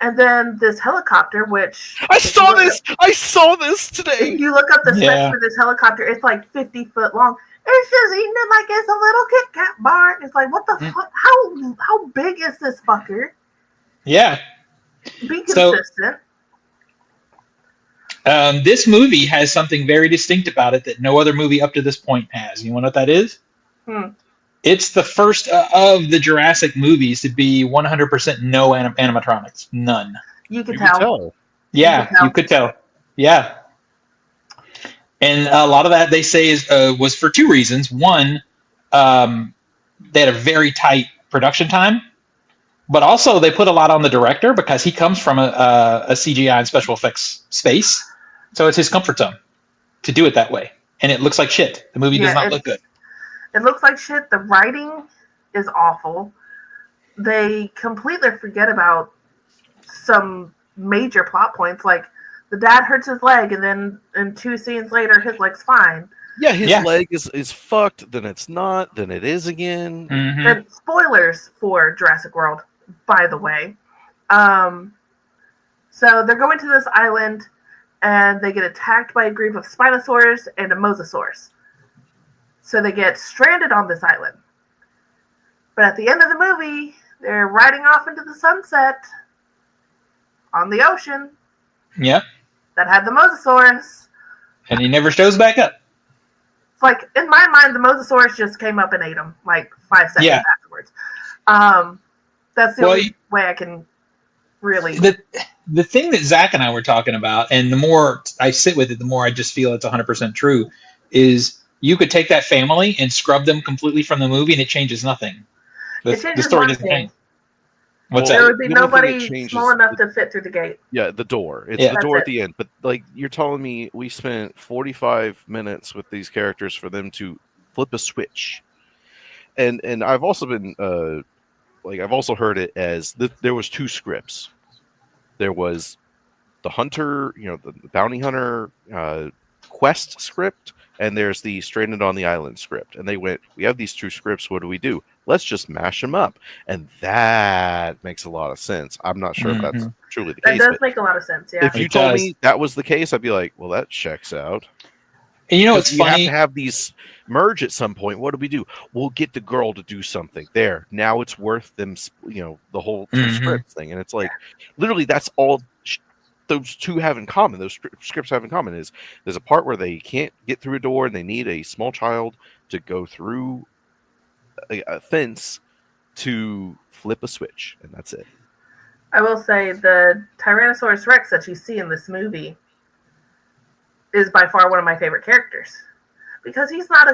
and then this helicopter, which I saw this today. If you look up the specs for this helicopter, it's like 50 foot long. It's just eating it like it's a little Kit Kat bar. It's like, what the fuck? How big is this fucker? Yeah. Be consistent. This movie has something very distinct about it that no other movie up to this point has. You know what that is? It's the first of the Jurassic movies to be 100% no animatronics. None. You could tell. Yeah, you could tell. Yeah. And a lot of that, they say, was for two reasons. One, they had a very tight production time. But also, they put a lot on the director because he comes from a CGI and special effects space. So it's his comfort zone to do it that way. And it looks like shit. The movie does not look good. It looks like shit. The writing is awful. They completely forget about some major plot points. Like, the dad hurts his leg, and then in 2 scenes later, his leg's fine. Yeah, his leg is fucked, then it's not, then it is again. Mm-hmm. And spoilers for Jurassic World, by the way. So they're going to this island, and they get attacked by a group of Spinosaurus and a Mosasaurus. So they get stranded on this island. But at the end of the movie, they're riding off into the sunset on the ocean. Yep. That had the Mosasaurus. And he never shows back up. It's like, in my mind, the Mosasaurus just came up and ate him, like 5 seconds afterwards. That's the only way I can really... The thing that Zach and I were talking about, and the more I sit with it, the more I just feel it's 100% true, is you could take that family and scrub them completely from the movie, and it changes nothing. It changes one thing. What's there that? would be nobody small enough to fit through the gate. Yeah, the door. It's the door at the end. But like, you're telling me we spent 45 minutes with these characters for them to flip a switch. And I've also been I've also heard it as there was 2 scripts. There was the hunter, the bounty hunter quest script, and there's the stranded on the island script. And they went, we have these 2 scripts, what do? Let's just mash them up. And that makes a lot of sense. I'm not sure if that's truly the case. That does make a lot of sense, yeah. If you told me that was the case, I'd be like, well, that checks out. And it's funny. You have to have these merge at some point. What do? We'll get the girl to do something. There. Now it's worth them, the whole 2 scripts thing. And it's like, literally, that's all those 2 have in common. Those scripts have in common is there's a part where they can't get through a door and they need a small child to go through a fence to flip a switch, and that's it. I will say the Tyrannosaurus Rex that you see in this movie is by far one of my favorite characters, because he's not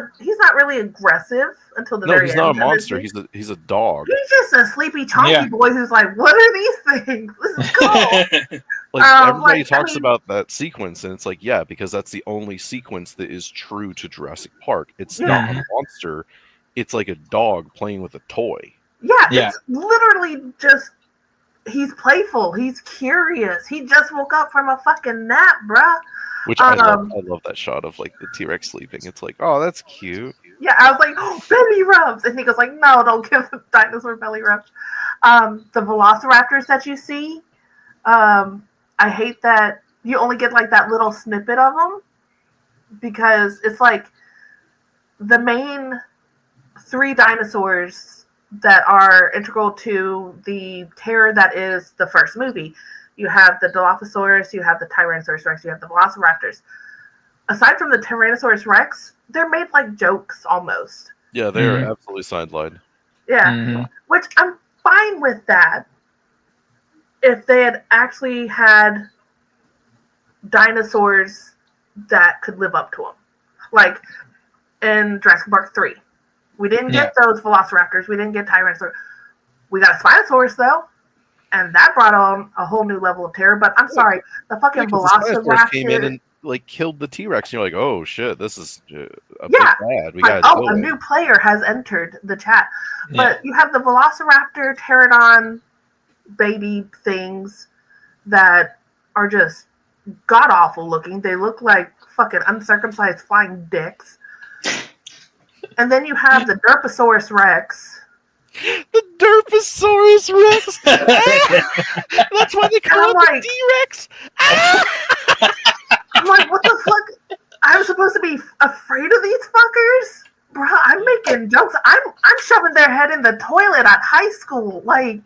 really aggressive until the very end. No, he's not a monster. He's a dog. He's just a sleepy, chonky boy who's like, "What are these things? This is cool." Everybody talks about that sequence, and it's like, yeah, because that's the only sequence that is true to Jurassic Park. It's not a monster. It's like a dog playing with a toy. Yeah, it's literally just, he's playful. He's curious. He just woke up from a fucking nap, bruh. Which I love that shot of like the T-Rex sleeping. It's like, oh, that's cute. Yeah, I was like, oh, belly rubs. And he goes like, no, don't give the dinosaur belly rubs. The velociraptors that you see, I hate that you only get like that little snippet of them, because it's like the main 3 dinosaurs that are integral to the terror that is the first movie. You have the Dilophosaurus, you have the Tyrannosaurus Rex, you have the Velociraptors. Aside from the Tyrannosaurus Rex, they're made like jokes almost. Yeah, they're absolutely sidelined. Yeah, which I'm fine with that if they had actually had dinosaurs that could live up to them. Like in Jurassic Park 3. We didn't get those Velociraptors. We didn't get Tyrannosaurus. We got a Spinosaurus though, and that brought on a whole new level of terror. But I'm sorry, the fucking The Spinosaurus came in Velociraptor. and like killed the T-Rex. And you're like, oh shit, this is a big Yeah. bad. We Like, gotta oh, deal a with new it. player has entered the chat. Yeah. But you have the Velociraptor pterodon baby things that are just god awful looking. They look like fucking uncircumcised flying dicks. And then you have the Derposaurus Rex. The Derposaurus Rex. That's why they call it the T-Rex. I'm like, what the fuck? I'm supposed to be afraid of these fuckers? Bruh, I'm making jokes. I'm shoving their head in the toilet at high school. Like,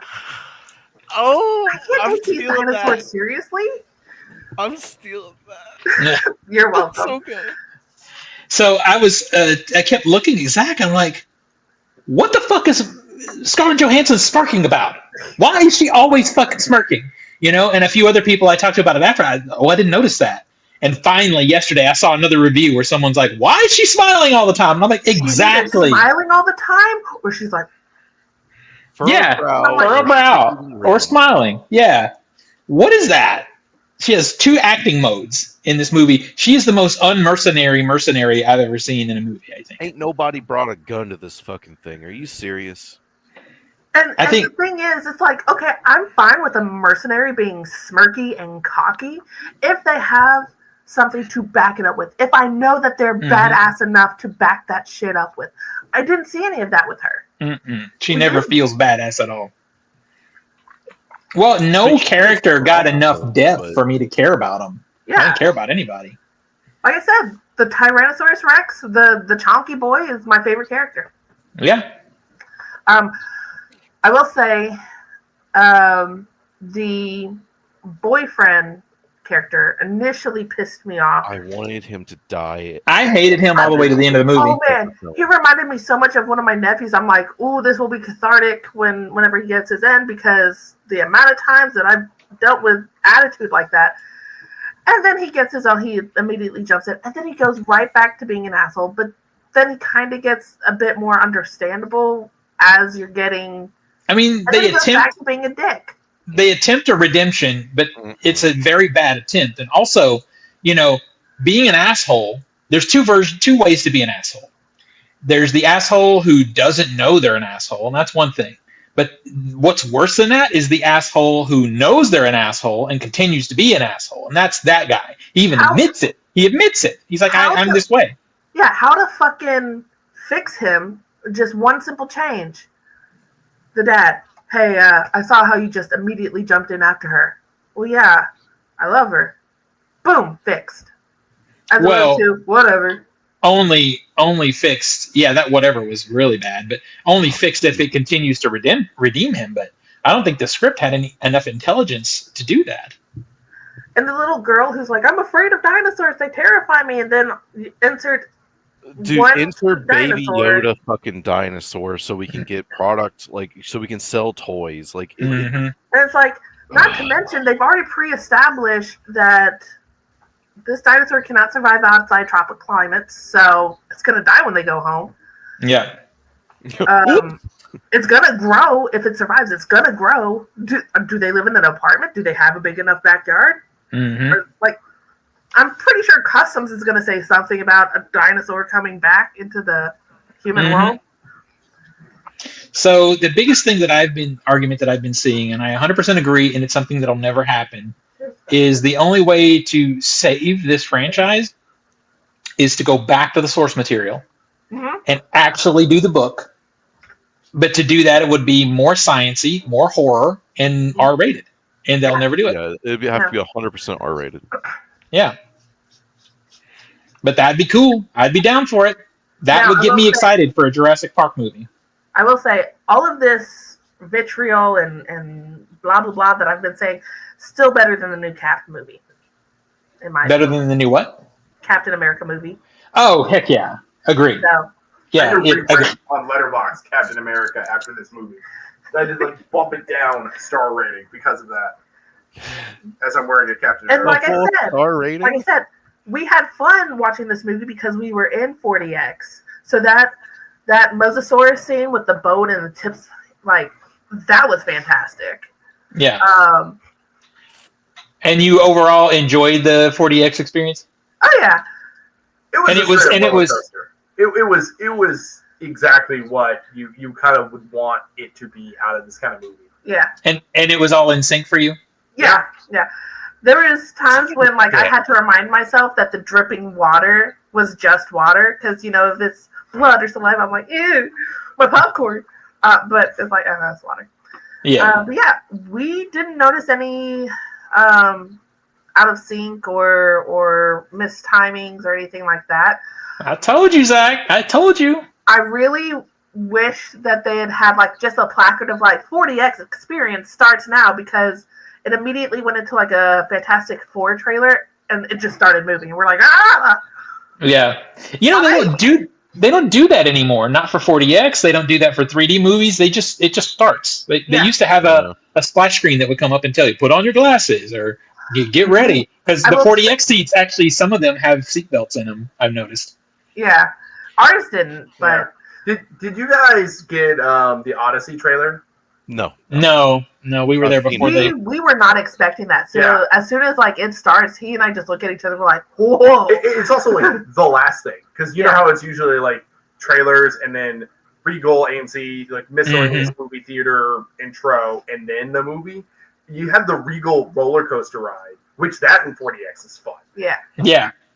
Oh, I can't take these dinosaurs seriously. I'm stealing that. You're welcome. That's so good. So I kept looking at Zach. I'm like, what the fuck is Scarlett Johansson smirking about? Why is she always fucking smirking? You know, and a few other people I talked to about it after, I didn't notice that. And finally, yesterday, I saw another review where someone's like, why is she smiling all the time? And I'm like, exactly. She's smiling all the time? Or she's like, furrow brow, or smiling. Yeah. What is that? She has two acting modes in this movie. She is the most mercenary I've ever seen in a movie, I think. Ain't nobody brought a gun to this fucking thing. Are you serious? And the thing is, it's like, okay, I'm fine with a mercenary being smirky and cocky if they have something to back it up with. If I know that they're badass enough to back that shit up with. I didn't see any of that with her. She never feels badass at all. Well, no character got enough depth for me to care about them. Yeah. I don't care about anybody. Like I said, the Tyrannosaurus Rex, the chonky boy, is my favorite character. Yeah. I will say, the boyfriend character initially pissed me off. I wanted him to die. I hated him all the way to the end of the movie. Oh man, he reminded me so much of one of my nephews. I'm like, ooh, this will be cathartic whenever he gets his end, because the amount of times that I've dealt with attitude like that. And then he gets his own, he immediately jumps in, and then he goes right back to being an asshole. But then he kind of gets a bit more understandable as you're getting. I mean, they attempt back to being a dick. They attempt a redemption, but it's a very bad attempt. And also, you know, being an asshole, there's two ways to be an asshole. There's the asshole who doesn't know they're an asshole, and that's one thing. But what's worse than that is the asshole who knows they're an asshole and continues to be an asshole, and that's that guy. He even admits it. He admits it. He's like, I'm this way. Yeah, how to fucking fix him? Just one simple change. The dad. Hey, I saw how you just immediately jumped in after her. Well, yeah, I love her. Boom, fixed. Whatever. Only fixed. Yeah, that whatever was really bad, but only fixed if it continues to redeem him. But I don't think the script had enough intelligence to do that. And the little girl who's like, I'm afraid of dinosaurs. They terrify me. And then insert baby Yoda fucking dinosaur so we can get products, like, so we can sell toys. Like, and it's like, not to mention, they've already pre-established that this dinosaur cannot survive outside tropical climates, so it's going to die when they go home. Yeah. It's going to grow. If it survives, it's going to grow. Do they live in an apartment? Do they have a big enough backyard? Or, like, I'm pretty sure Customs is going to say something about a dinosaur coming back into the human world. So the biggest argument that I've been seeing, and I 100% agree, and it's something that'll never happen, is the only way to save this franchise is to go back to the source material and actually do the book. But to do that, it would be more sciencey, more horror, and R-rated. And they'll never do it. Yeah, it'd have to be 100% R-rated. Yeah. But that'd be cool. I'd be down for it. That would get me excited for a Jurassic Park movie. I will say, all of this vitriol and blah, blah, blah that I've been saying, still better than the new Captain movie. In my opinion. Than the new what? Captain America movie. Oh, heck yeah. Agreed. So, yeah. On Letterboxd, Captain America after this movie. I did like bump it down star rating because of that. As I'm wearing a Captain America. And like I said, we had fun watching this movie because we were in 40X. So that that Mosasaurus scene with the boat and the tips, like that was fantastic. Yeah. And you overall enjoyed the 4DX experience? Oh yeah. It was exactly what you kind of would want it to be out of this kind of movie. Yeah. And it was all in sync for you? Yeah. There was times when like I had to remind myself that the dripping water was just water, because if it's blood or saliva, I'm like, ew, my popcorn. But it's like, oh, that's water. Yeah. But yeah, we didn't notice any out of sync or missed timings or anything like that. I told you, Zach. I told you. I really wish that they had like just a placard of like 4DX experience starts now, because it immediately went into like a Fantastic Four trailer and it just started moving and we're like, ah. Yeah. They don't do that anymore. Not for 4DX. They don't do that for 3D movies. It just starts. They used to have a splash screen that would come up and tell you, put on your glasses or get ready. Because the 4DX seats, actually, some of them have seatbelts in them, I've noticed. Yeah. Ours didn't, but... Did you guys get the Odyssey trailer? No, we were there before we were not expecting that. So as soon as like it starts, he and I just look at each other. We're like, whoa! It's also like the last thing, because you know how it's usually like trailers and then Regal, AMC, like miscellaneous movie theater intro, and then the movie. You have the Regal roller coaster ride, which that in 4DX is fun. Yeah.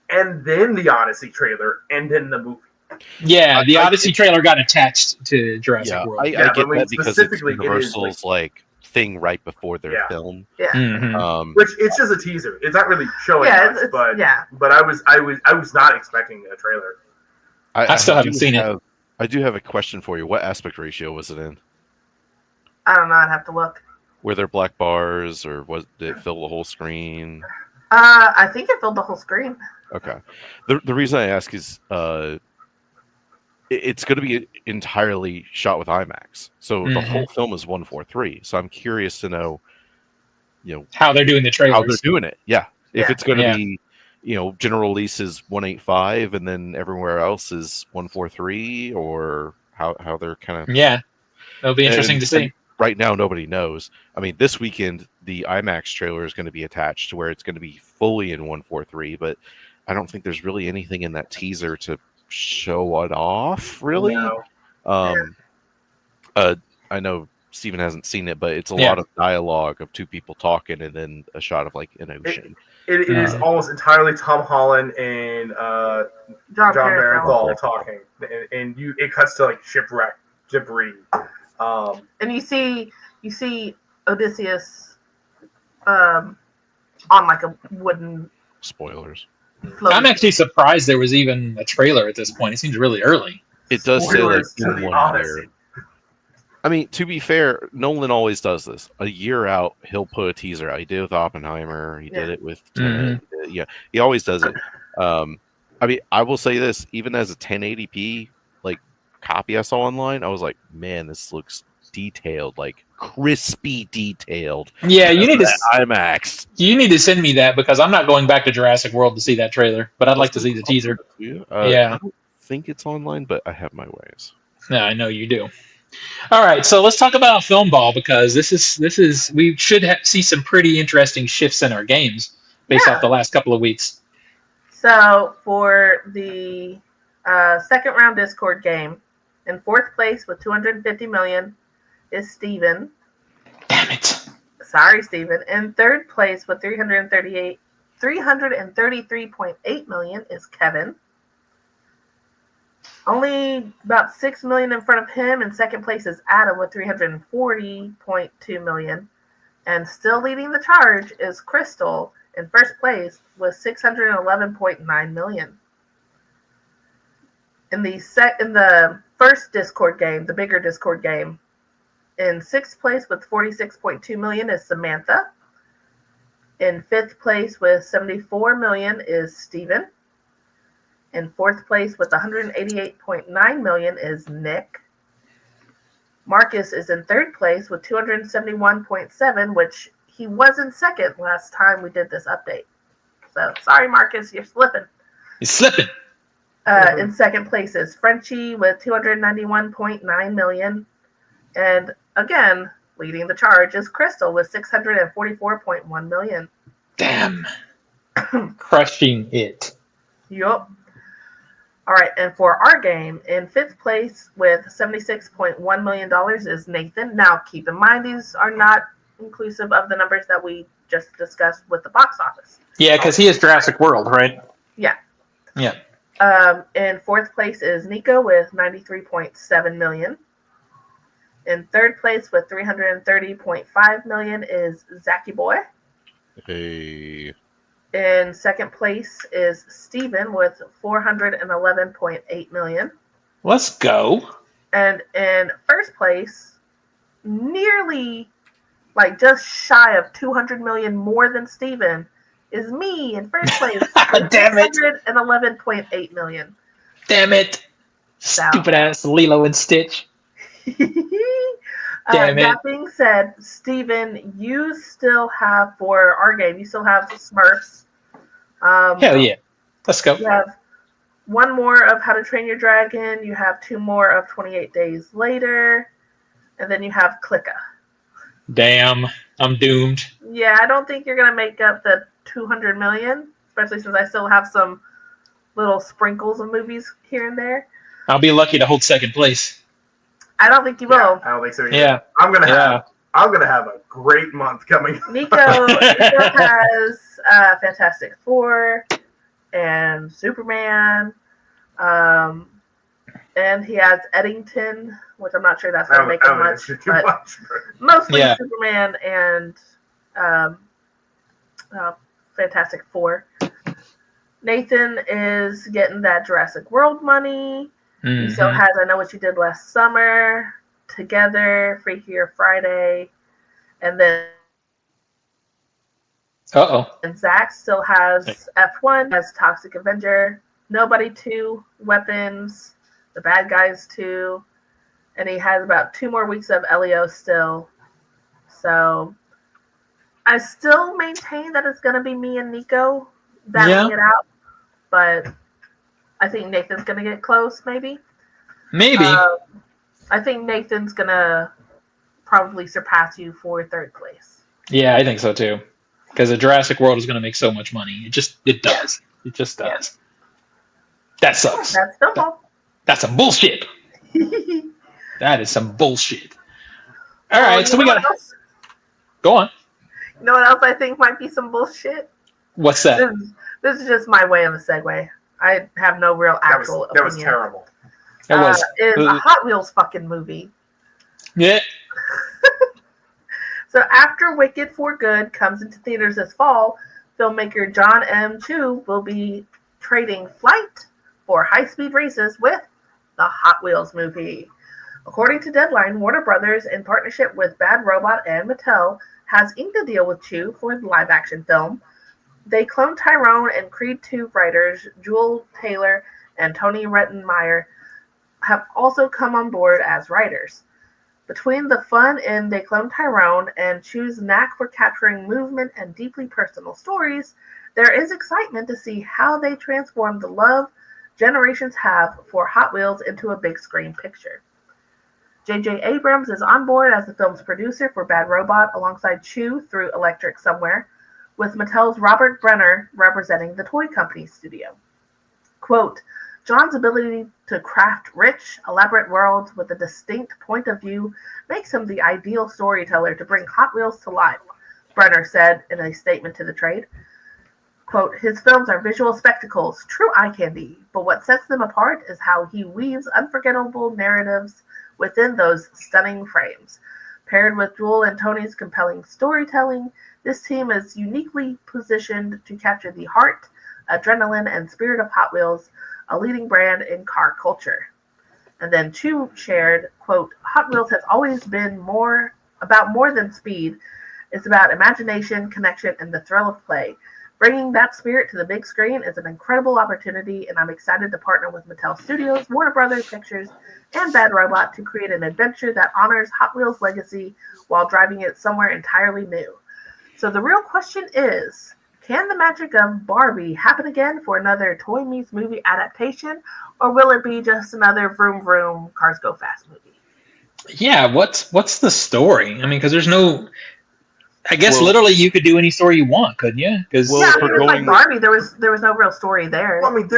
And then the Odyssey trailer, and then the movie. Yeah, the Odyssey trailer got attached to Jurassic World. I get that because it's Universal's like thing right before their film. Yeah. Mm-hmm. Which it's just a teaser. It's not really showing much, but I was not expecting a trailer. I still haven't seen it. I do have a question for you. What aspect ratio was it in? I don't know. I'd have to look. Were there black bars, or did it fill the whole screen? I think it filled the whole screen. Okay. The reason I ask is it's going to be entirely shot with IMAX, so the whole film is 1:43. So I'm curious to know, how they're doing the trailers. How they're doing it. Yeah. If it's going to be, general release is 185, and then everywhere else is 143, or how they're kind of. Yeah, it'll be interesting to see. Right now, nobody knows. I mean, this weekend the IMAX trailer is going to be attached to where it's going to be fully in 143, but I don't think there's really anything in that teaser to show it off, really. No. I know Steven hasn't seen it, but it's a lot of dialogue of two people talking and then a shot of like an ocean. It is almost entirely Tom Holland and John Barenthal talking, and it cuts to like shipwreck debris. And you see Odysseus on like a wooden. Spoilers. Float. I'm actually surprised there was even a trailer at this point. It seems really early. It does say like to the one there. I mean, to be fair, Nolan always does this. A year out, he'll put a teaser out. He did it with Oppenheimer. He did it with Tenet. Yeah, he always does it. I mean, I will say this: even as a 1080p like copy I saw online, I was like, man, this looks detailed, like crispy detailed. Yeah, you need to IMAX. You need to send me that, because I'm not going back to Jurassic World to see that trailer, but I'd like to see the teaser. I don't think it's online, but I have my ways. No, I know you do. All right, so let's talk about Film Ball, because this is we should see some pretty interesting shifts in our games based off the last couple of weeks. So for the second round Discord game, in fourth place with 250 million is Steven. Damn it. Sorry, Steven. In third place with 333.8 million is Kevin. Only about 6 million in front of him. In second place is Adam with 340.2 million. And still leading the charge is Crystal in first place with 611.9 million. In the first Discord game, the bigger Discord game, in sixth place with 46.2 million is Samantha. In fifth place with 74 million is Steven. In fourth place with 188.9 million is Nick. Marcus is in third place with 271.7, which he was in second last time we did this update. So sorry, Marcus, you're slipping. He's slipping. In second place is Frenchie with 291.9 million. And again, leading the charge is Crystal with 644.1 million. Damn. Crushing it. Yup. All right, and for our game, in fifth place with $76.1 million is Nathan. Now, keep in mind, these are not inclusive of the numbers that we just discussed with the box office. Yeah, because he is Jurassic World, right? Yeah. Yeah. In fourth place is Nico with 93.7 million. In third place with 330.5 million is Zachy Boy. Hey. In second place is Steven with 411.8 million. Let's go. And in first place, nearly like just shy of 200 million more than Steven, is me in first place with Damn it. 611.8 million. Damn it. Stupid ass Lilo and Stitch. Damn it. That being said, Steven, you still have, for our game, you still have Smurfs. Hell yeah. Let's go. You have one more of How to Train Your Dragon. You have two more of 28 Days Later. And then you have Clicker. Damn. I'm doomed. Yeah, I don't think you're going to make up the 200 million, especially since I still have some little sprinkles of movies here and there. I'll be lucky to hold second place. I don't think you Yeah, will. I don't think so either. Yeah. I'm gonna have a great month coming. Nico has Fantastic Four and Superman. And he has Eddington, which I'm not sure that's going to make him much. But mostly Superman and Fantastic Four. Nathan is getting that Jurassic World money. Mm-hmm. He still has I Know What You Did Last Summer, Together, Freakier Friday, and then and Zach still has F1, has Toxic Avenger, Nobody 2, Weapons, The Bad Guys 2, and he has about 2 more weeks of Elio still. So I still maintain that it's going to be me and Nico battling it out, but I think Nathan's going to get close, maybe. Maybe. I think Nathan's going to probably surpass you for third place. Yeah, I think so too. Because the Jurassic World is going to make so much money. It does. It just does. That sucks. That's simple. That's some bullshit. That is some bullshit. All right, so we got to... Go on. You know what else I think might be some bullshit? What's that? This is just my way of a segue. I have no real actual opinion. That was terrible. It's a Hot Wheels fucking movie. Yeah. So after Wicked for Good comes into theaters this fall, filmmaker John M. Chu will be trading flight for high-speed races with the Hot Wheels movie. According to Deadline, Warner Brothers, in partnership with Bad Robot and Mattel, has inked a deal with Chu for the live-action film. They cloned Tyrone, and Creed 2 writers Jewel Taylor and Tony Rettenmeyer have also come on board as writers. Between the fun in They Cloned Tyrone and Chu's knack for capturing movement and deeply personal stories, there is excitement to see how they transform the love generations have for Hot Wheels into a big screen picture. J.J. Abrams is on board as the film's producer for Bad Robot alongside Chu through Electric Somewhere, with Mattel's Robert Brenner representing the toy company's studio. Quote, John's ability to craft rich, elaborate worlds with a distinct point of view makes him the ideal storyteller to bring Hot Wheels to life, Brenner said in a statement to the trade. Quote, his films are visual spectacles, true eye candy, but what sets them apart is how he weaves unforgettable narratives within those stunning frames. Paired with Jewel and Tony's compelling storytelling, this team is uniquely positioned to capture the heart, adrenaline, and spirit of Hot Wheels, a leading brand in car culture. And then Chu shared, quote, Hot Wheels has always been more than speed. It's about imagination, connection, and the thrill of play. Bringing that spirit to the big screen is an incredible opportunity, and I'm excited to partner with Mattel Studios, Warner Brothers Pictures, and Bad Robot to create an adventure that honors Hot Wheels' legacy while driving it somewhere entirely new. So the real question is, Can the magic of Barbie happen again for another Toy Meets Movie adaptation, or will it be just another Vroom Vroom Cars Go Fast movie? Yeah, what's the story? I mean, because there's no. I guess Well- literally you could do any story you want, couldn't you? Because Well, Yeah, if I mean, we're it's like going- Barbie. There was no real story there. Well, I mean,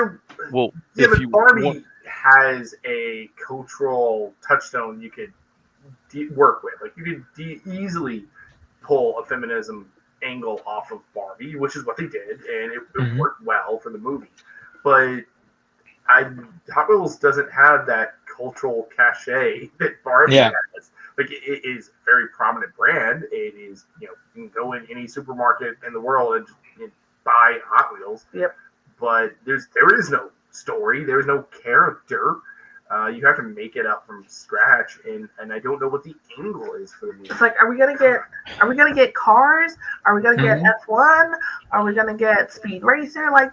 Well, yeah, if but you Barbie want- has a cultural touchstone you could work with. Like, you could easily pull a feminism angle off of Barbie, which is what they did, and it Mhm. worked well for the movie. But Hot Wheels doesn't have that cultural cachet that Barbie Yeah. has. Like, it is a very prominent brand. It is, you can go in any supermarket in the world and just buy Hot Wheels. Yep. But there is no story. There is no character. You have to make it up from scratch, and I don't know what the angle is for the movie. It's like, are we gonna get Cars? Are we gonna get Mhm. F1? Are we gonna get Speed Racer? Like,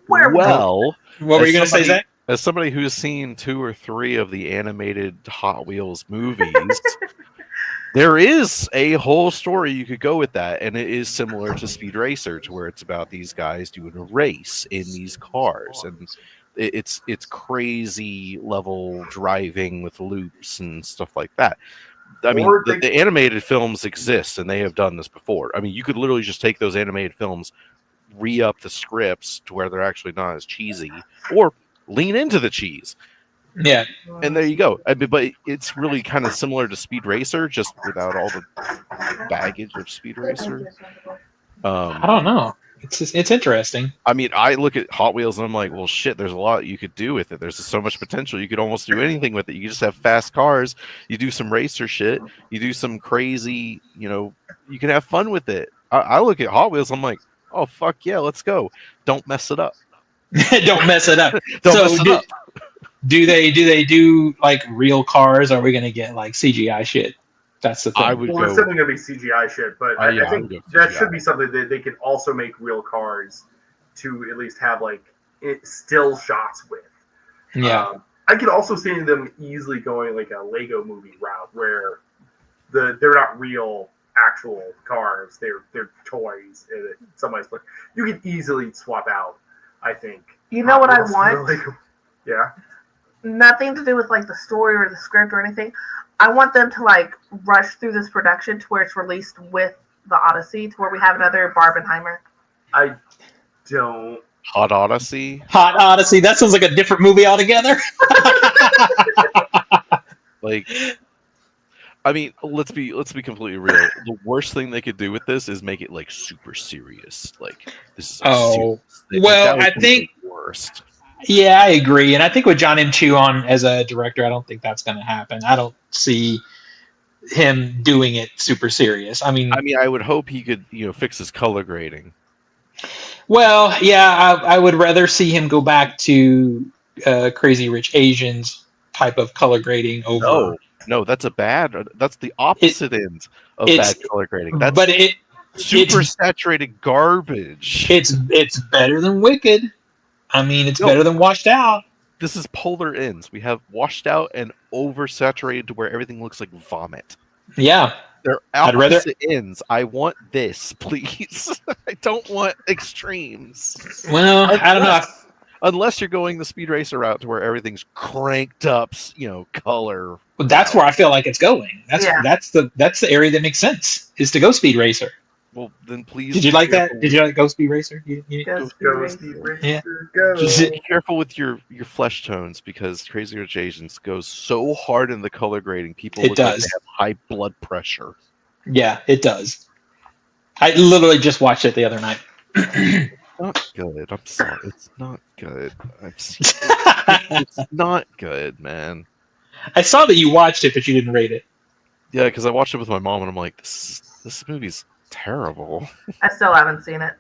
where? Well, what were you going to say, somebody- Zach? as somebody who's seen 2 or 3 of the animated Hot Wheels movies, there is a whole story you could go with that, and it is similar to Speed Racer, to where it's about these guys doing a race in these cars, and it's crazy level driving with loops and stuff like that. I mean, Or the animated films exist, and they have done this before. I mean, you could literally just take those animated films, re-up the scripts to where they're actually not as cheesy, or lean into the cheese, Yeah. and there you go. But it's really kind of similar to Speed Racer, just without all the baggage of Speed Racer. I don't know. It's interesting. I mean, I look at Hot Wheels and I'm like, well, shit, there's a lot you could do with it. There's so much potential. You could almost do anything with it. You just have fast cars. You do some racer shit. You do some crazy, you can have fun with it. I look at Hot Wheels. I'm like, oh, fuck yeah, let's go. Don't mess it up. Don't mess it up. Don't So mess it up. Do they do like real cars? Or are we going to get like CGI shit? That's the thing. I would Well, it's go. definitely going to be CGI shit, but Yeah, I I think would go that CGI. should be something that they can also make real cars to at least have like still shots with. Yeah. I could also see them easily going like a Lego movie route where they're not real actual cars, they're toys in somebody's place. You could easily swap out, I think. You know what I Hot Wheels want? for the Lego- Yeah. Nothing to do with like the story or the script or anything. I want them to like rush through this production to where it's released with the Odyssey, to where we have another Barbenheimer. I don't. Hot Odyssey. Hot Odyssey. That sounds like a different movie altogether. Like, I mean, let's be completely real. The worst thing they could do with this is make it like super serious. Like, this is a Oh, serious thing. well, Like, that would I be think- the worst. Yeah, I agree. And I think with John M. Chu on as a director, I don't think that's going to happen. I don't see him doing it super serious. I mean, I would hope he could, fix his color grading. well, yeah, I would rather see him go back to Crazy Rich Asians type of color grading over. No, that's the opposite end of it's- bad color grading. That's But super it's- saturated garbage. it's better than Wicked. I mean, it's No. better than Washed Out. This is polar ends. We have washed out and oversaturated to where everything looks like vomit. Yeah. They're I'd rather- opposite ends. I want this, please. I don't want extremes. Well, I don't know. Unless you're going the Speed Racer route to where everything's cranked up, color. That's where I feel like it's going. Yeah. That's the area that makes sense is to go Speed Racer. Well, then please. Did you be like that? careful Did you like Go Speed Racer? You- Go Speed Go, Racer. Steve Racer, Yeah. go. Just- Be careful with your flesh tones because Crazy Rich Asians goes so hard in the color grading. People It look like does. they have high blood pressure. Yeah, it does. I literally just watched it the other night. Not good. I'm sorry. It's not good. I've seen it. It's not good, man. I saw that you watched it, but you didn't rate it. Yeah, because I watched it with my mom, and I'm like, this movie's terrible. I still haven't seen it.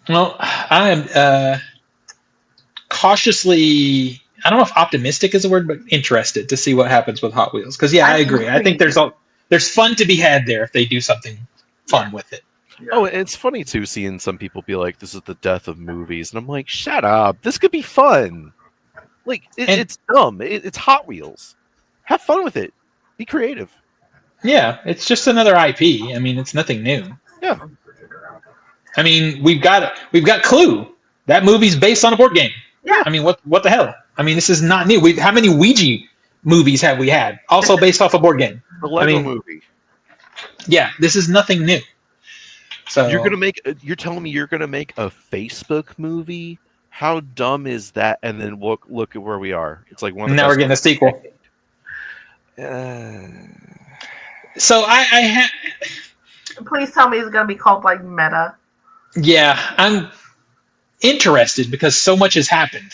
Well, I am cautiously, I don't know if optimistic is a word, but interested to see what happens with Hot Wheels. Because, yeah, I agree. I think there's fun to be had there if they do something fun with it. Yeah. Oh, and it's funny too seeing some people be like, "This is the death of movies," and I'm like, "Shut up! This could be fun. Like, it's dumb. It's Hot Wheels. Have fun with it. Be creative." Yeah, it's just another IP. I mean, it's nothing new. Yeah. I mean, we've got Clue. That movie's based on a board game. Yeah. I mean, what the hell? I mean, this is not new. How many Ouija movies have we had? Also based off a board game. The I Lego mean, movie. yeah, this is nothing new. So You're telling me you're gonna make a Facebook movie? How dumb is that? And then look at where we are. It's like one of the now we're getting a sequel. So I Please tell me it's going to be called like Meta. yeah, I'm interested because so much has happened.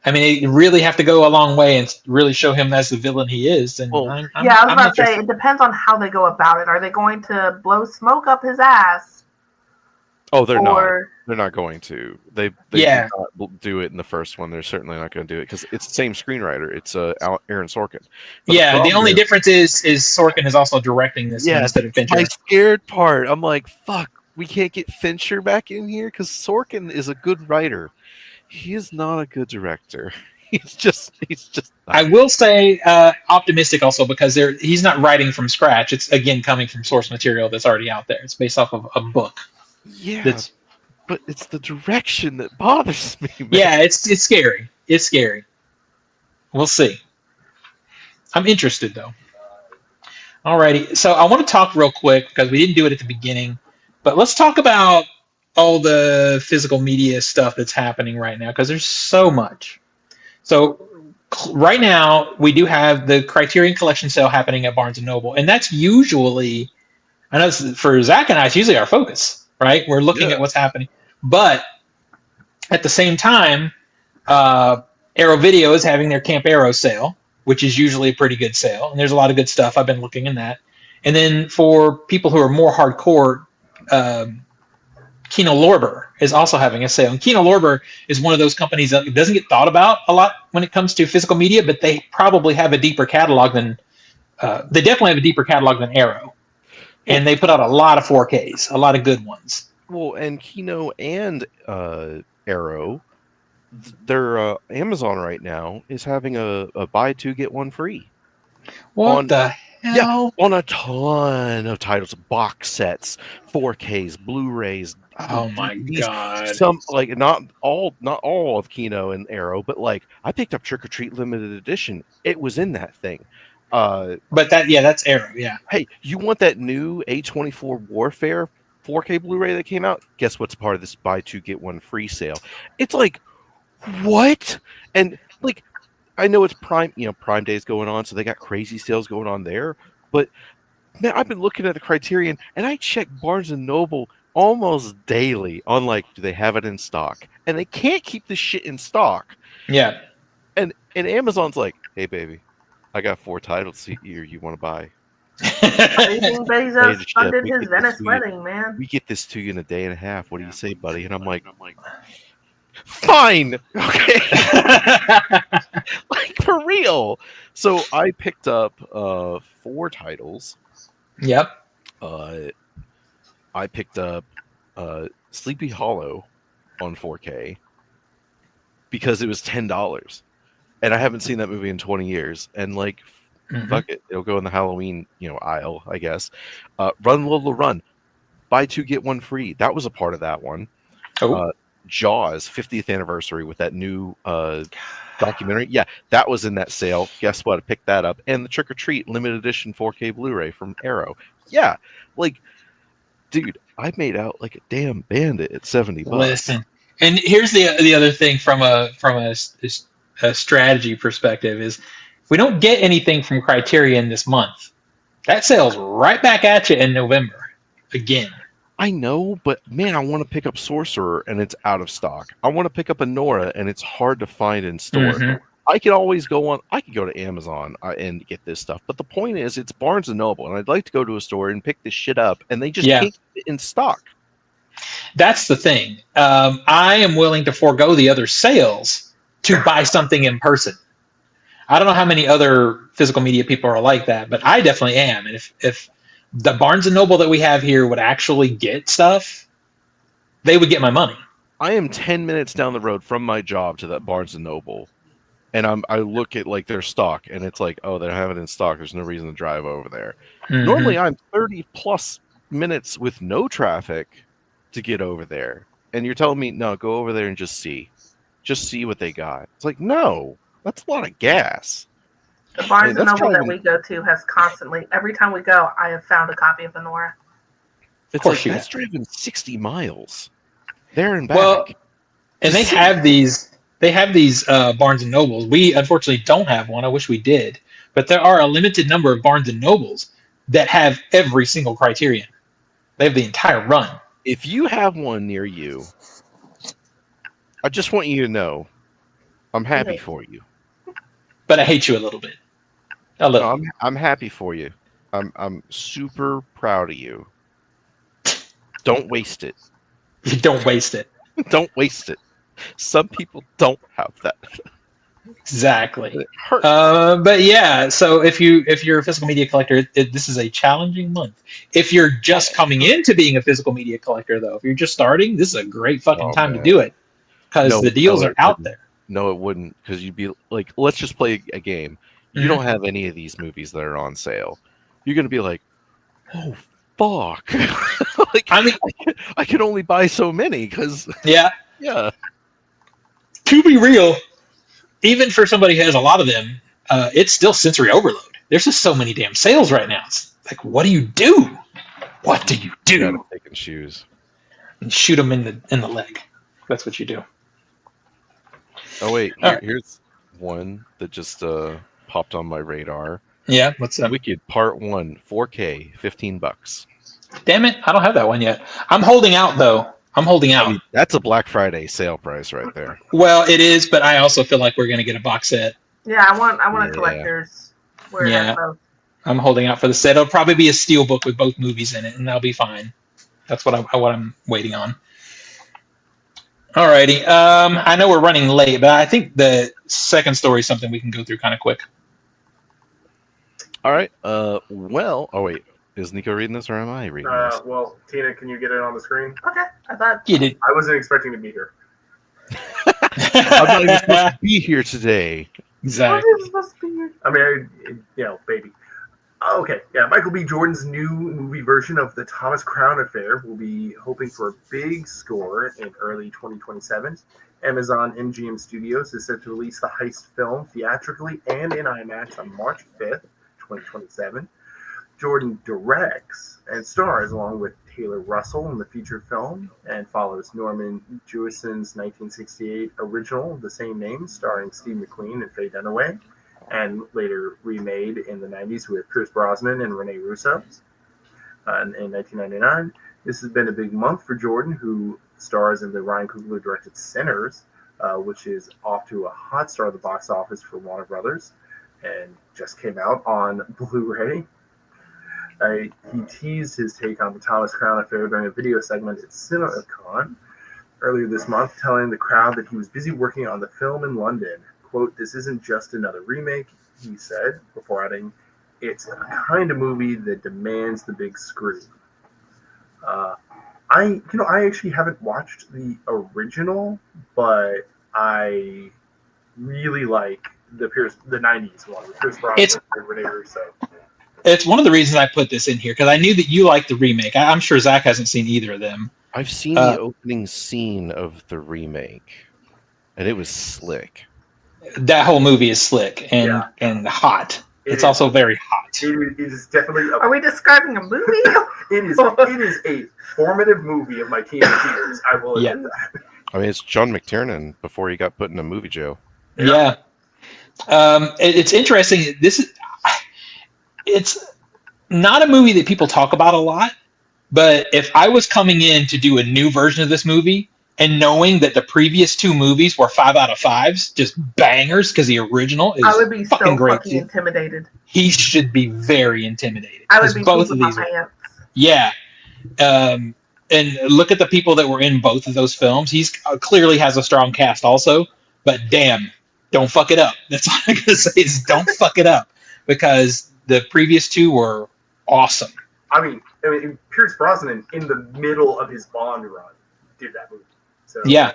I mean, they really have to go a long way and really show him as the villain he is. And Well, I was about to say, interested. it depends on how they go about it. Are they going to blow smoke up his ass? Oh, they're not. Or They're not going to. They Yeah. did not do it in the first one. They're certainly not going to do it because it's the same screenwriter. It's Aaron Sorkin. But Yeah, the problem only is- difference is Sorkin is also directing this one Yeah, instead of Fincher. my scared part. I'm like, fuck, we can't get Fincher back in here because Sorkin is a good writer. He is not a good director. He's just. I will say optimistic also because he's not writing from scratch. It's again coming from source material that's already out there. It's based off of a book. Yeah, That's but it's the direction that bothers me. Man. yeah, it's scary. It's scary. We'll see. I'm interested though. Alrighty, so I want to talk real quick because we didn't do it at the beginning, but let's talk about all the physical media stuff that's happening right now because there's so much. So right now we do have the Criterion Collection sale happening at Barnes and Noble, and that's usually, I know for Zach and I, it's usually our focus, right? We're looking at what's happening, but at the same time, Arrow Video is having their Camp Arrow sale, which is usually a pretty good sale, and there's a lot of good stuff. I've been looking in that, and then for people who are more hardcore, Kino Lorber is also having a sale. And Kino Lorber is one of those companies that doesn't get thought about a lot when it comes to physical media, but they probably have a deeper catalog than they definitely have a deeper catalog than Arrow. And they put out a lot of 4Ks, a lot of good ones. Well, and Kino and Arrow, their Amazon right now is having a buy two get one free. What the hell? Yeah, on a ton of titles, box sets, 4Ks, Blu-rays. Oh my god! Some like not all of Kino and Arrow, but like I picked up Trick or Treat limited edition. It was in that thing. But that's Arrow. Yeah. Hey, you want that new A24 Warfare 4K Blu-ray that came out? Guess what's part of this buy two get one free sale? It's like what? And like I know it's Prime Day's going on, so they got crazy sales going on there. But man, I've been looking at the Criterion, and I check Barnes and Noble almost daily on like, do they have it in stock? And they can't keep this shit in stock. Yeah. And Amazon's like, hey baby, I got 4 titles here you want to buy. Raising Bezos Shit, funded we his get Venice this to you. wedding, man. We get this to you in a day and a half. What do you say, buddy? And I'm like, fine, okay, like for real. So I picked up 4 titles. Yep. I picked up Sleepy Hollow on 4K because it was $10, and I haven't seen that movie in 20 years. And like, fuck it, it'll go in the Halloween aisle, I guess. Run Lola Run, buy 2 get 1 free. That was a part of that one. Oh. Jaws 50th anniversary with that new documentary. Yeah, that was in that sale. Guess what? I picked that up. And the Trick or Treat limited edition 4K Blu-ray from Arrow. Yeah, like, dude, I made out like a damn bandit at $70. Listen, and here's the other thing from a strategy perspective is if we don't get anything from Criterion this month, that sale's right back at you in November again. I know, but man, I want to pick up Sorcerer and it's out of stock. I want to pick up Anora and it's hard to find in store. I could always go to Amazon and get this stuff. But the point is, it's Barnes and Noble, and I'd like to go to a store and pick this shit up, and they just can't get it in stock. That's the thing. I am willing to forego the other sales to buy something in person. I don't know how many other physical media people are like that, but I definitely am. And if the Barnes and Noble that we have here would actually get stuff, they would get my money. I am 10 minutes down the road from my job to that Barnes and Noble, and I look at like their stock, and it's like, oh, they don't have it in stock. There's no reason to drive over there. Normally, I'm 30 plus minutes with no traffic to get over there, and you're telling me no, go over there and just see what they got. It's like, no, that's a lot of gas. The Barnes and that's Noble that driving- we go to has constantly, every time we go, I have found a copy of Venora. It's course like you that's driving 60 miles there and back. Well, and Just they have these Barnes and Nobles. We unfortunately don't have one. I wish we did, but there are a limited number of Barnes and Nobles that have every single criterion. They have the entire run. If you have one near you, I just want you to know I'm happy for you. But I hate you a little bit. A little. No, I'm happy for you. I'm super proud of you. Don't waste it. You don't waste it. Don't waste it. Some people don't have that. Exactly. It hurts. But yeah, so if you're a physical media collector, this is a challenging month. If you're just coming into being a physical media collector, though, if you're just starting, this is a great fucking time to do it because the deals are out there. No, it wouldn't, because you'd be like, let's just play a game. You don't have any of these movies that are on sale. You're gonna be like, oh fuck! Like, I mean, I can only buy so many because yeah. To be real, even for somebody who has a lot of them, it's still sensory overload. There's just so many damn sales right now. It's like, what do you do? What do you do? You gotta pick and choose. And shoot them in the leg. That's what you do. Oh wait, All right. here's one that just popped on my radar. Yeah, what's up? Wicked Part 1, 4K, $15. Damn it, I don't have that one yet. I'm holding out though. I'm holding out. I mean, that's a Black Friday sale price right there. Well, it is, but I also feel like we're gonna get a box set. Yeah, I want a collector's. Where it has both. I'm holding out for the set. It'll probably be a steel book with both movies in it, and that'll be fine. That's what I'm waiting on. Alrighty. I know we're running late, but I think the second story is something we can go through kind of quick. All right. Well. Oh wait. Is Nico reading this or am I reading this? Well, Tina, can you get it on the screen? Okay, I thought. You did. I wasn't expecting to be here. I'm not even supposed to be here today. Exactly. What is supposed to be here? I mean, baby. Okay, yeah. Michael B. Jordan's new movie version of the Thomas Crown Affair will be hoping for a big score in early 2027. Amazon MGM Studios is set to release the heist film theatrically and in IMAX on March 5th, 2027. Jordan directs and stars along with Taylor Russell in the feature film and follows Norman Jewison's 1968 original, the same name, starring Steve McQueen and Faye Dunaway, and later remade in the 90s with Pierce Brosnan and Rene Russo. In 1999, this has been a big month for Jordan, who stars in the Ryan Coogler-directed Sinners, which is off to a hot start at the box office for Warner Brothers, and just came out on Blu-ray. He teased his take on the Thomas Crown Affair during a video segment at CinemaCon earlier this month, telling the crowd that he was busy working on the film in London. Quote, "This isn't just another remake," he said, before adding, "It's a kind of movie that demands the big screen." I actually haven't watched the original, but I really like the 90s one with Pierce Brosnan and Rene Russo. It's one of the reasons I put this in here because I knew that you liked the remake. I'm sure Zach hasn't seen either of them. I've seen the opening scene of the remake, and it was slick. That whole movie is slick and hot. It's also very hot. It is definitely. Are we describing a movie? It is a formative movie of my teenage years. I will admit that. I mean, it's John McTiernan before he got put in a movie jail. Yeah. It's interesting. It's not a movie that people talk about a lot, but if I was coming in to do a new version of this movie and knowing that the previous two movies were 5 out of 5s, just bangers, because the original is I would be fucking so great. fucking intimidated. He should be very intimidated. I would be both of pooping these my pants. Yeah. And look at the people that were in both of those films. He's clearly has a strong cast also, but damn, don't fuck it up. That's all I'm going to say is don't fuck it up, because the previous two were awesome. I mean, Pierce Brosnan in the middle of his Bond run did that movie. So Yeah.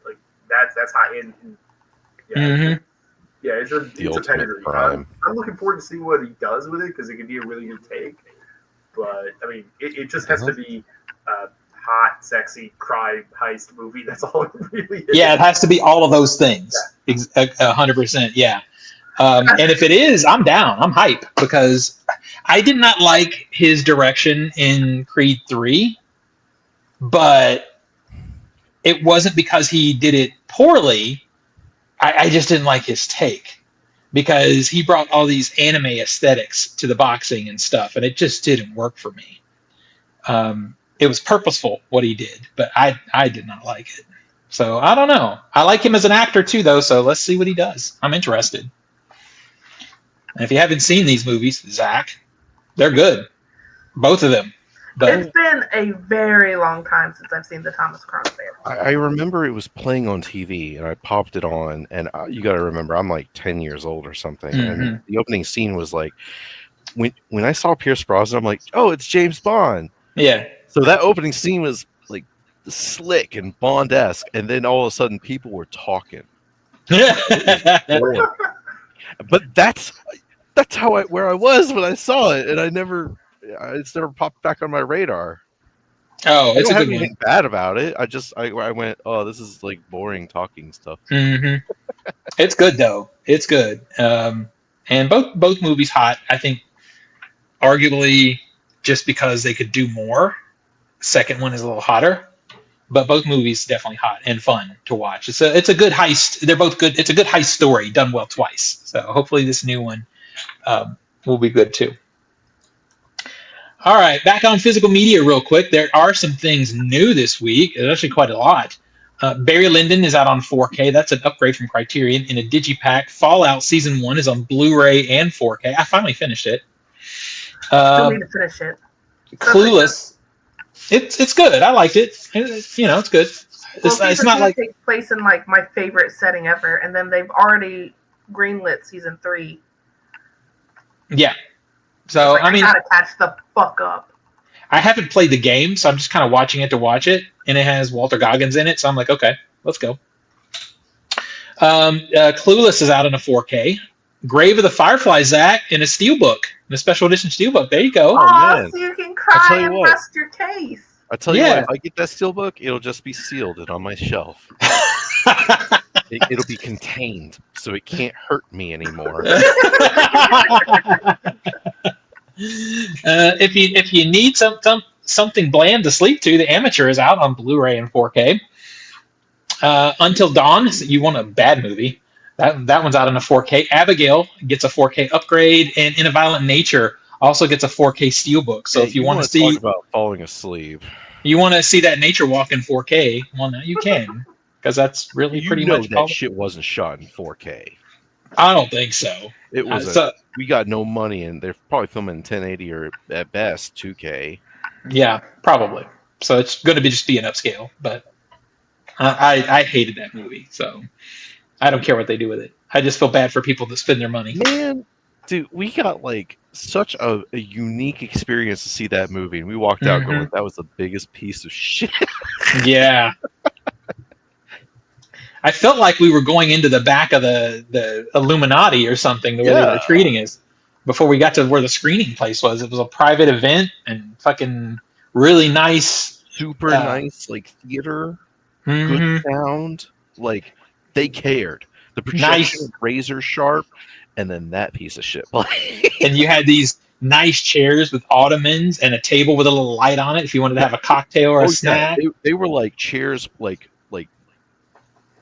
like that's high end. Yeah, Mm-hmm. yeah, it's a pedigree. I'm looking forward to seeing what he does with it because it could be a really good take. but I mean, it just has to be a hot, sexy, cry heist movie. That's all it really is. Yeah, it has to be all of those things. 100%. Yeah. And if it is, I'm down. I'm hype because I did not like his direction in Creed 3, but it wasn't because he did it poorly. I just didn't like his take because he brought all these anime aesthetics to the boxing and stuff, and it just didn't work for me. It was purposeful what he did, but I did not like it. So I don't know. I like him as an actor too, though. So let's see what he does. I'm interested. And if you haven't seen these movies, Zach, they're good, both of them. But It's been a very long time since I've seen the Thomas Crown Affair. I remember it was playing on TV, and I popped it on, and you got to remember, I'm like 10 years old or something, and the opening scene was like, when I saw Pierce Brosnan, I'm like, oh, it's James Bond. yeah, So that opening scene was like slick and Bond-esque, and then all of a sudden people were talking. But that's how where I was when I saw it, and it's never popped back on my radar. oh, I it's don't a have good anything one. bad about it. I went, oh, this is like boring talking stuff. It's good though. It's good. And both movies hot. I think arguably just because they could do more. Second one is a little hotter, but both movies definitely hot and fun to watch. It's a good heist. They're both good. It's a good heist story done well twice. So hopefully this new one will be good too. All right, back on physical media real quick. There are some things new this week. There's actually quite a lot. Barry Lyndon is out on 4K. That's an upgrade from Criterion in a digipack. Fallout Season 1 is on Blu-ray and 4K. I finally finished it. Still need to finish it. Clueless. It's good. I liked it. It's good. It's not like takes place in like my favorite setting ever, and then they've already greenlit season 3. yeah. So Like, I gotta catch the fuck up. I haven't played the game, so I'm just kind of watching it to watch it, and it has Walter Goggins in it, so I'm like, okay, let's go. Clueless is out in a 4K. Grave of the Firefly, Zach, in a steelbook, in a special edition steelbook. There you go. man. So you can I'll cry tell you and what. rest your case. I tell you Yeah. what, if I get that steelbook, it'll just be sealed and on my shelf. It'll be contained, so it can't hurt me anymore. If you need something bland to sleep to, The Amateur is out on Blu-ray and 4K. Until Dawn, you want a bad movie. That one's out in a 4K. Abigail gets a 4K upgrade, and In a Violent Nature also gets a 4K steelbook. So if you want to see, talk about falling asleep, you want to see that nature walk in 4K, well, now you can, because that's really pretty much that shit wasn't shot in 4K. I don't think so. It was we got no money, and they're probably filming 1080 or at best 2K. Yeah, probably. So it's going to just be an upscale, but I hated that movie, so I don't care what they do with it. I just feel bad for people that spend their money. Man, dude, we got like such a unique experience to see that movie, and we walked out going, that was the biggest piece of shit. Yeah. I felt like we were going into the back of the Illuminati or something, the way they were treating us before we got to where the screening place was. It was a private event and fucking really nice. Super nice, like theater, good sound. Like, they cared. The projection was razor sharp, and then that piece of shit. And you had these nice chairs with ottomans and a table with a little light on it if you wanted to have a cocktail or a snack. Yeah. They were like chairs, like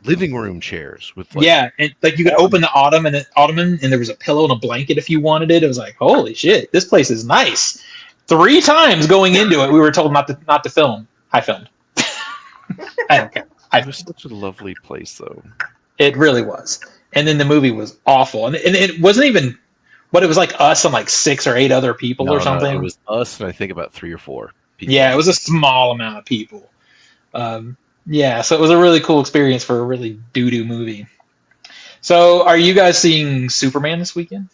living room chairs with and like you could open the ottoman and there was a pillow and a blanket if you wanted it. It was like, holy shit, this place is nice. 3 times going into it, we were told not to film. I filmed. I don't care. It was such a lovely place, though. It really was. And then the movie was awful, and it wasn't even what it was like us and like 6 or 8 other people or something. No, it was us and I think about 3 or 4 people. Yeah, it was a small amount of people. Yeah, so it was a really cool experience for a really doo-doo movie. So, are you guys seeing Superman this weekend?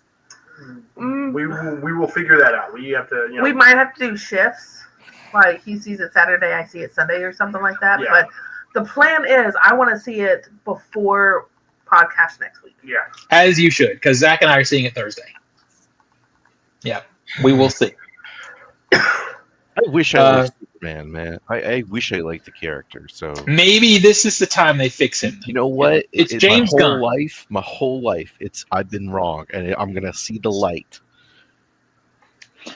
We will figure that out. We have to. We might have to do shifts. Like he sees it Saturday, I see it Sunday, or something like that. Yeah. But the plan is, I want to see it before podcast next week. Yeah, as you should, because Zach and I are seeing it Thursday. Yeah, we will see. I wish I liked Superman, man. I wish I liked the character. So maybe this is the time they fix him. you know what? It's James Gunn. My whole life, I've been wrong, and I'm gonna see the light.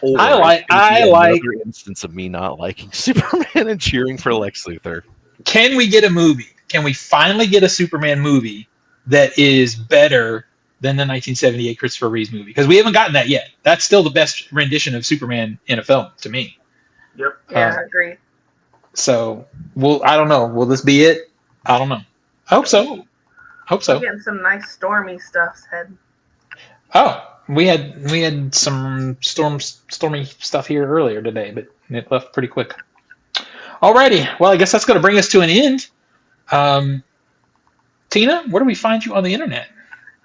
Or I like another instance of me not liking Superman and cheering for Lex Luthor. Can we get a movie? Can we finally get a Superman movie that is better than the 1978 Christopher Reeves movie? Because we haven't gotten that yet. That's still the best rendition of Superman in a film to me. Yep. Yeah, I agree. So, I don't know. Will this be it? I don't know. I hope so. We're getting some nice stormy stuff said. Oh, we had some stormy stuff here earlier today, but it left pretty quick. Alrighty. Well, I guess that's going to bring us to an end. Tina, where do we find you on the internet?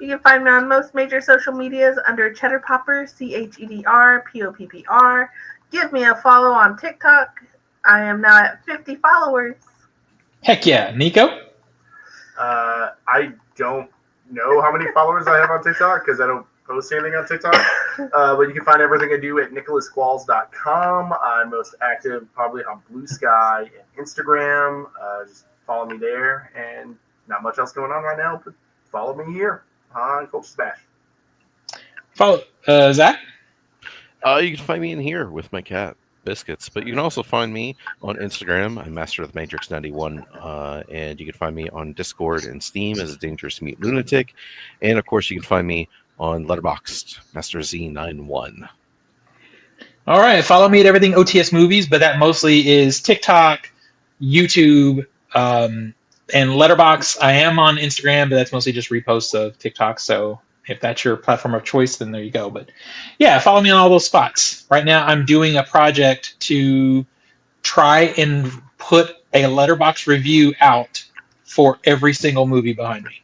You can find me on most major social medias under Cheddar Popper, CheddarPoppr. Give me a follow on TikTok. I am now at 50 followers. Heck yeah. Nico? I don't know how many followers I have on TikTok because I don't post anything on TikTok. But you can find everything I do at nicholasqualls.com. I'm most active probably on Blue Sky and Instagram. Just follow me there. And not much else going on right now, but follow me here on Culturesmash. Follow Zach? You can find me in here with my cat, Biscuits. But you can also find me on Instagram. I'm Master of the Matrix 91. And you can find me on Discord and Steam as a Dangerous Meat Lunatic. And, of course, you can find me on Letterboxd, Master Z91. All right. Follow me at everything OTS Movies, but that mostly is TikTok, YouTube, and Letterboxd. I am on Instagram, but that's mostly just reposts of TikTok. So if that's your platform of choice, then there you go. But yeah, follow me on all those spots. Right now, I'm doing a project to try and put a Letterboxd review out for every single movie behind me.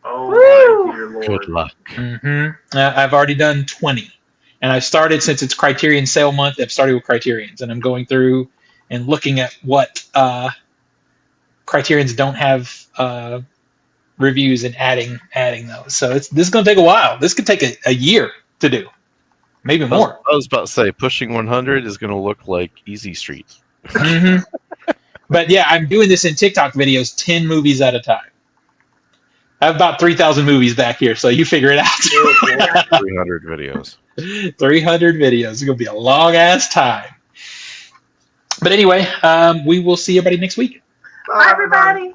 Oh, my dear Lord. Good luck. Mm-hmm. I've already done 20. And I've started, since it's Criterion sale month, I've started with Criterions. And I'm going through and looking at what Criterions don't have reviews and adding those. So this is going to take a while. This could take a year to do. Maybe more. I was about to say, pushing 100 is going to look like Easy Street. Mm-hmm. But yeah, I'm doing this in TikTok videos, 10 movies at a time. I have about 3,000 movies back here, so you figure it out. 300 videos. 300 videos. It's going to be a long-ass time. But anyway, we will see everybody next week. Bye, everybody.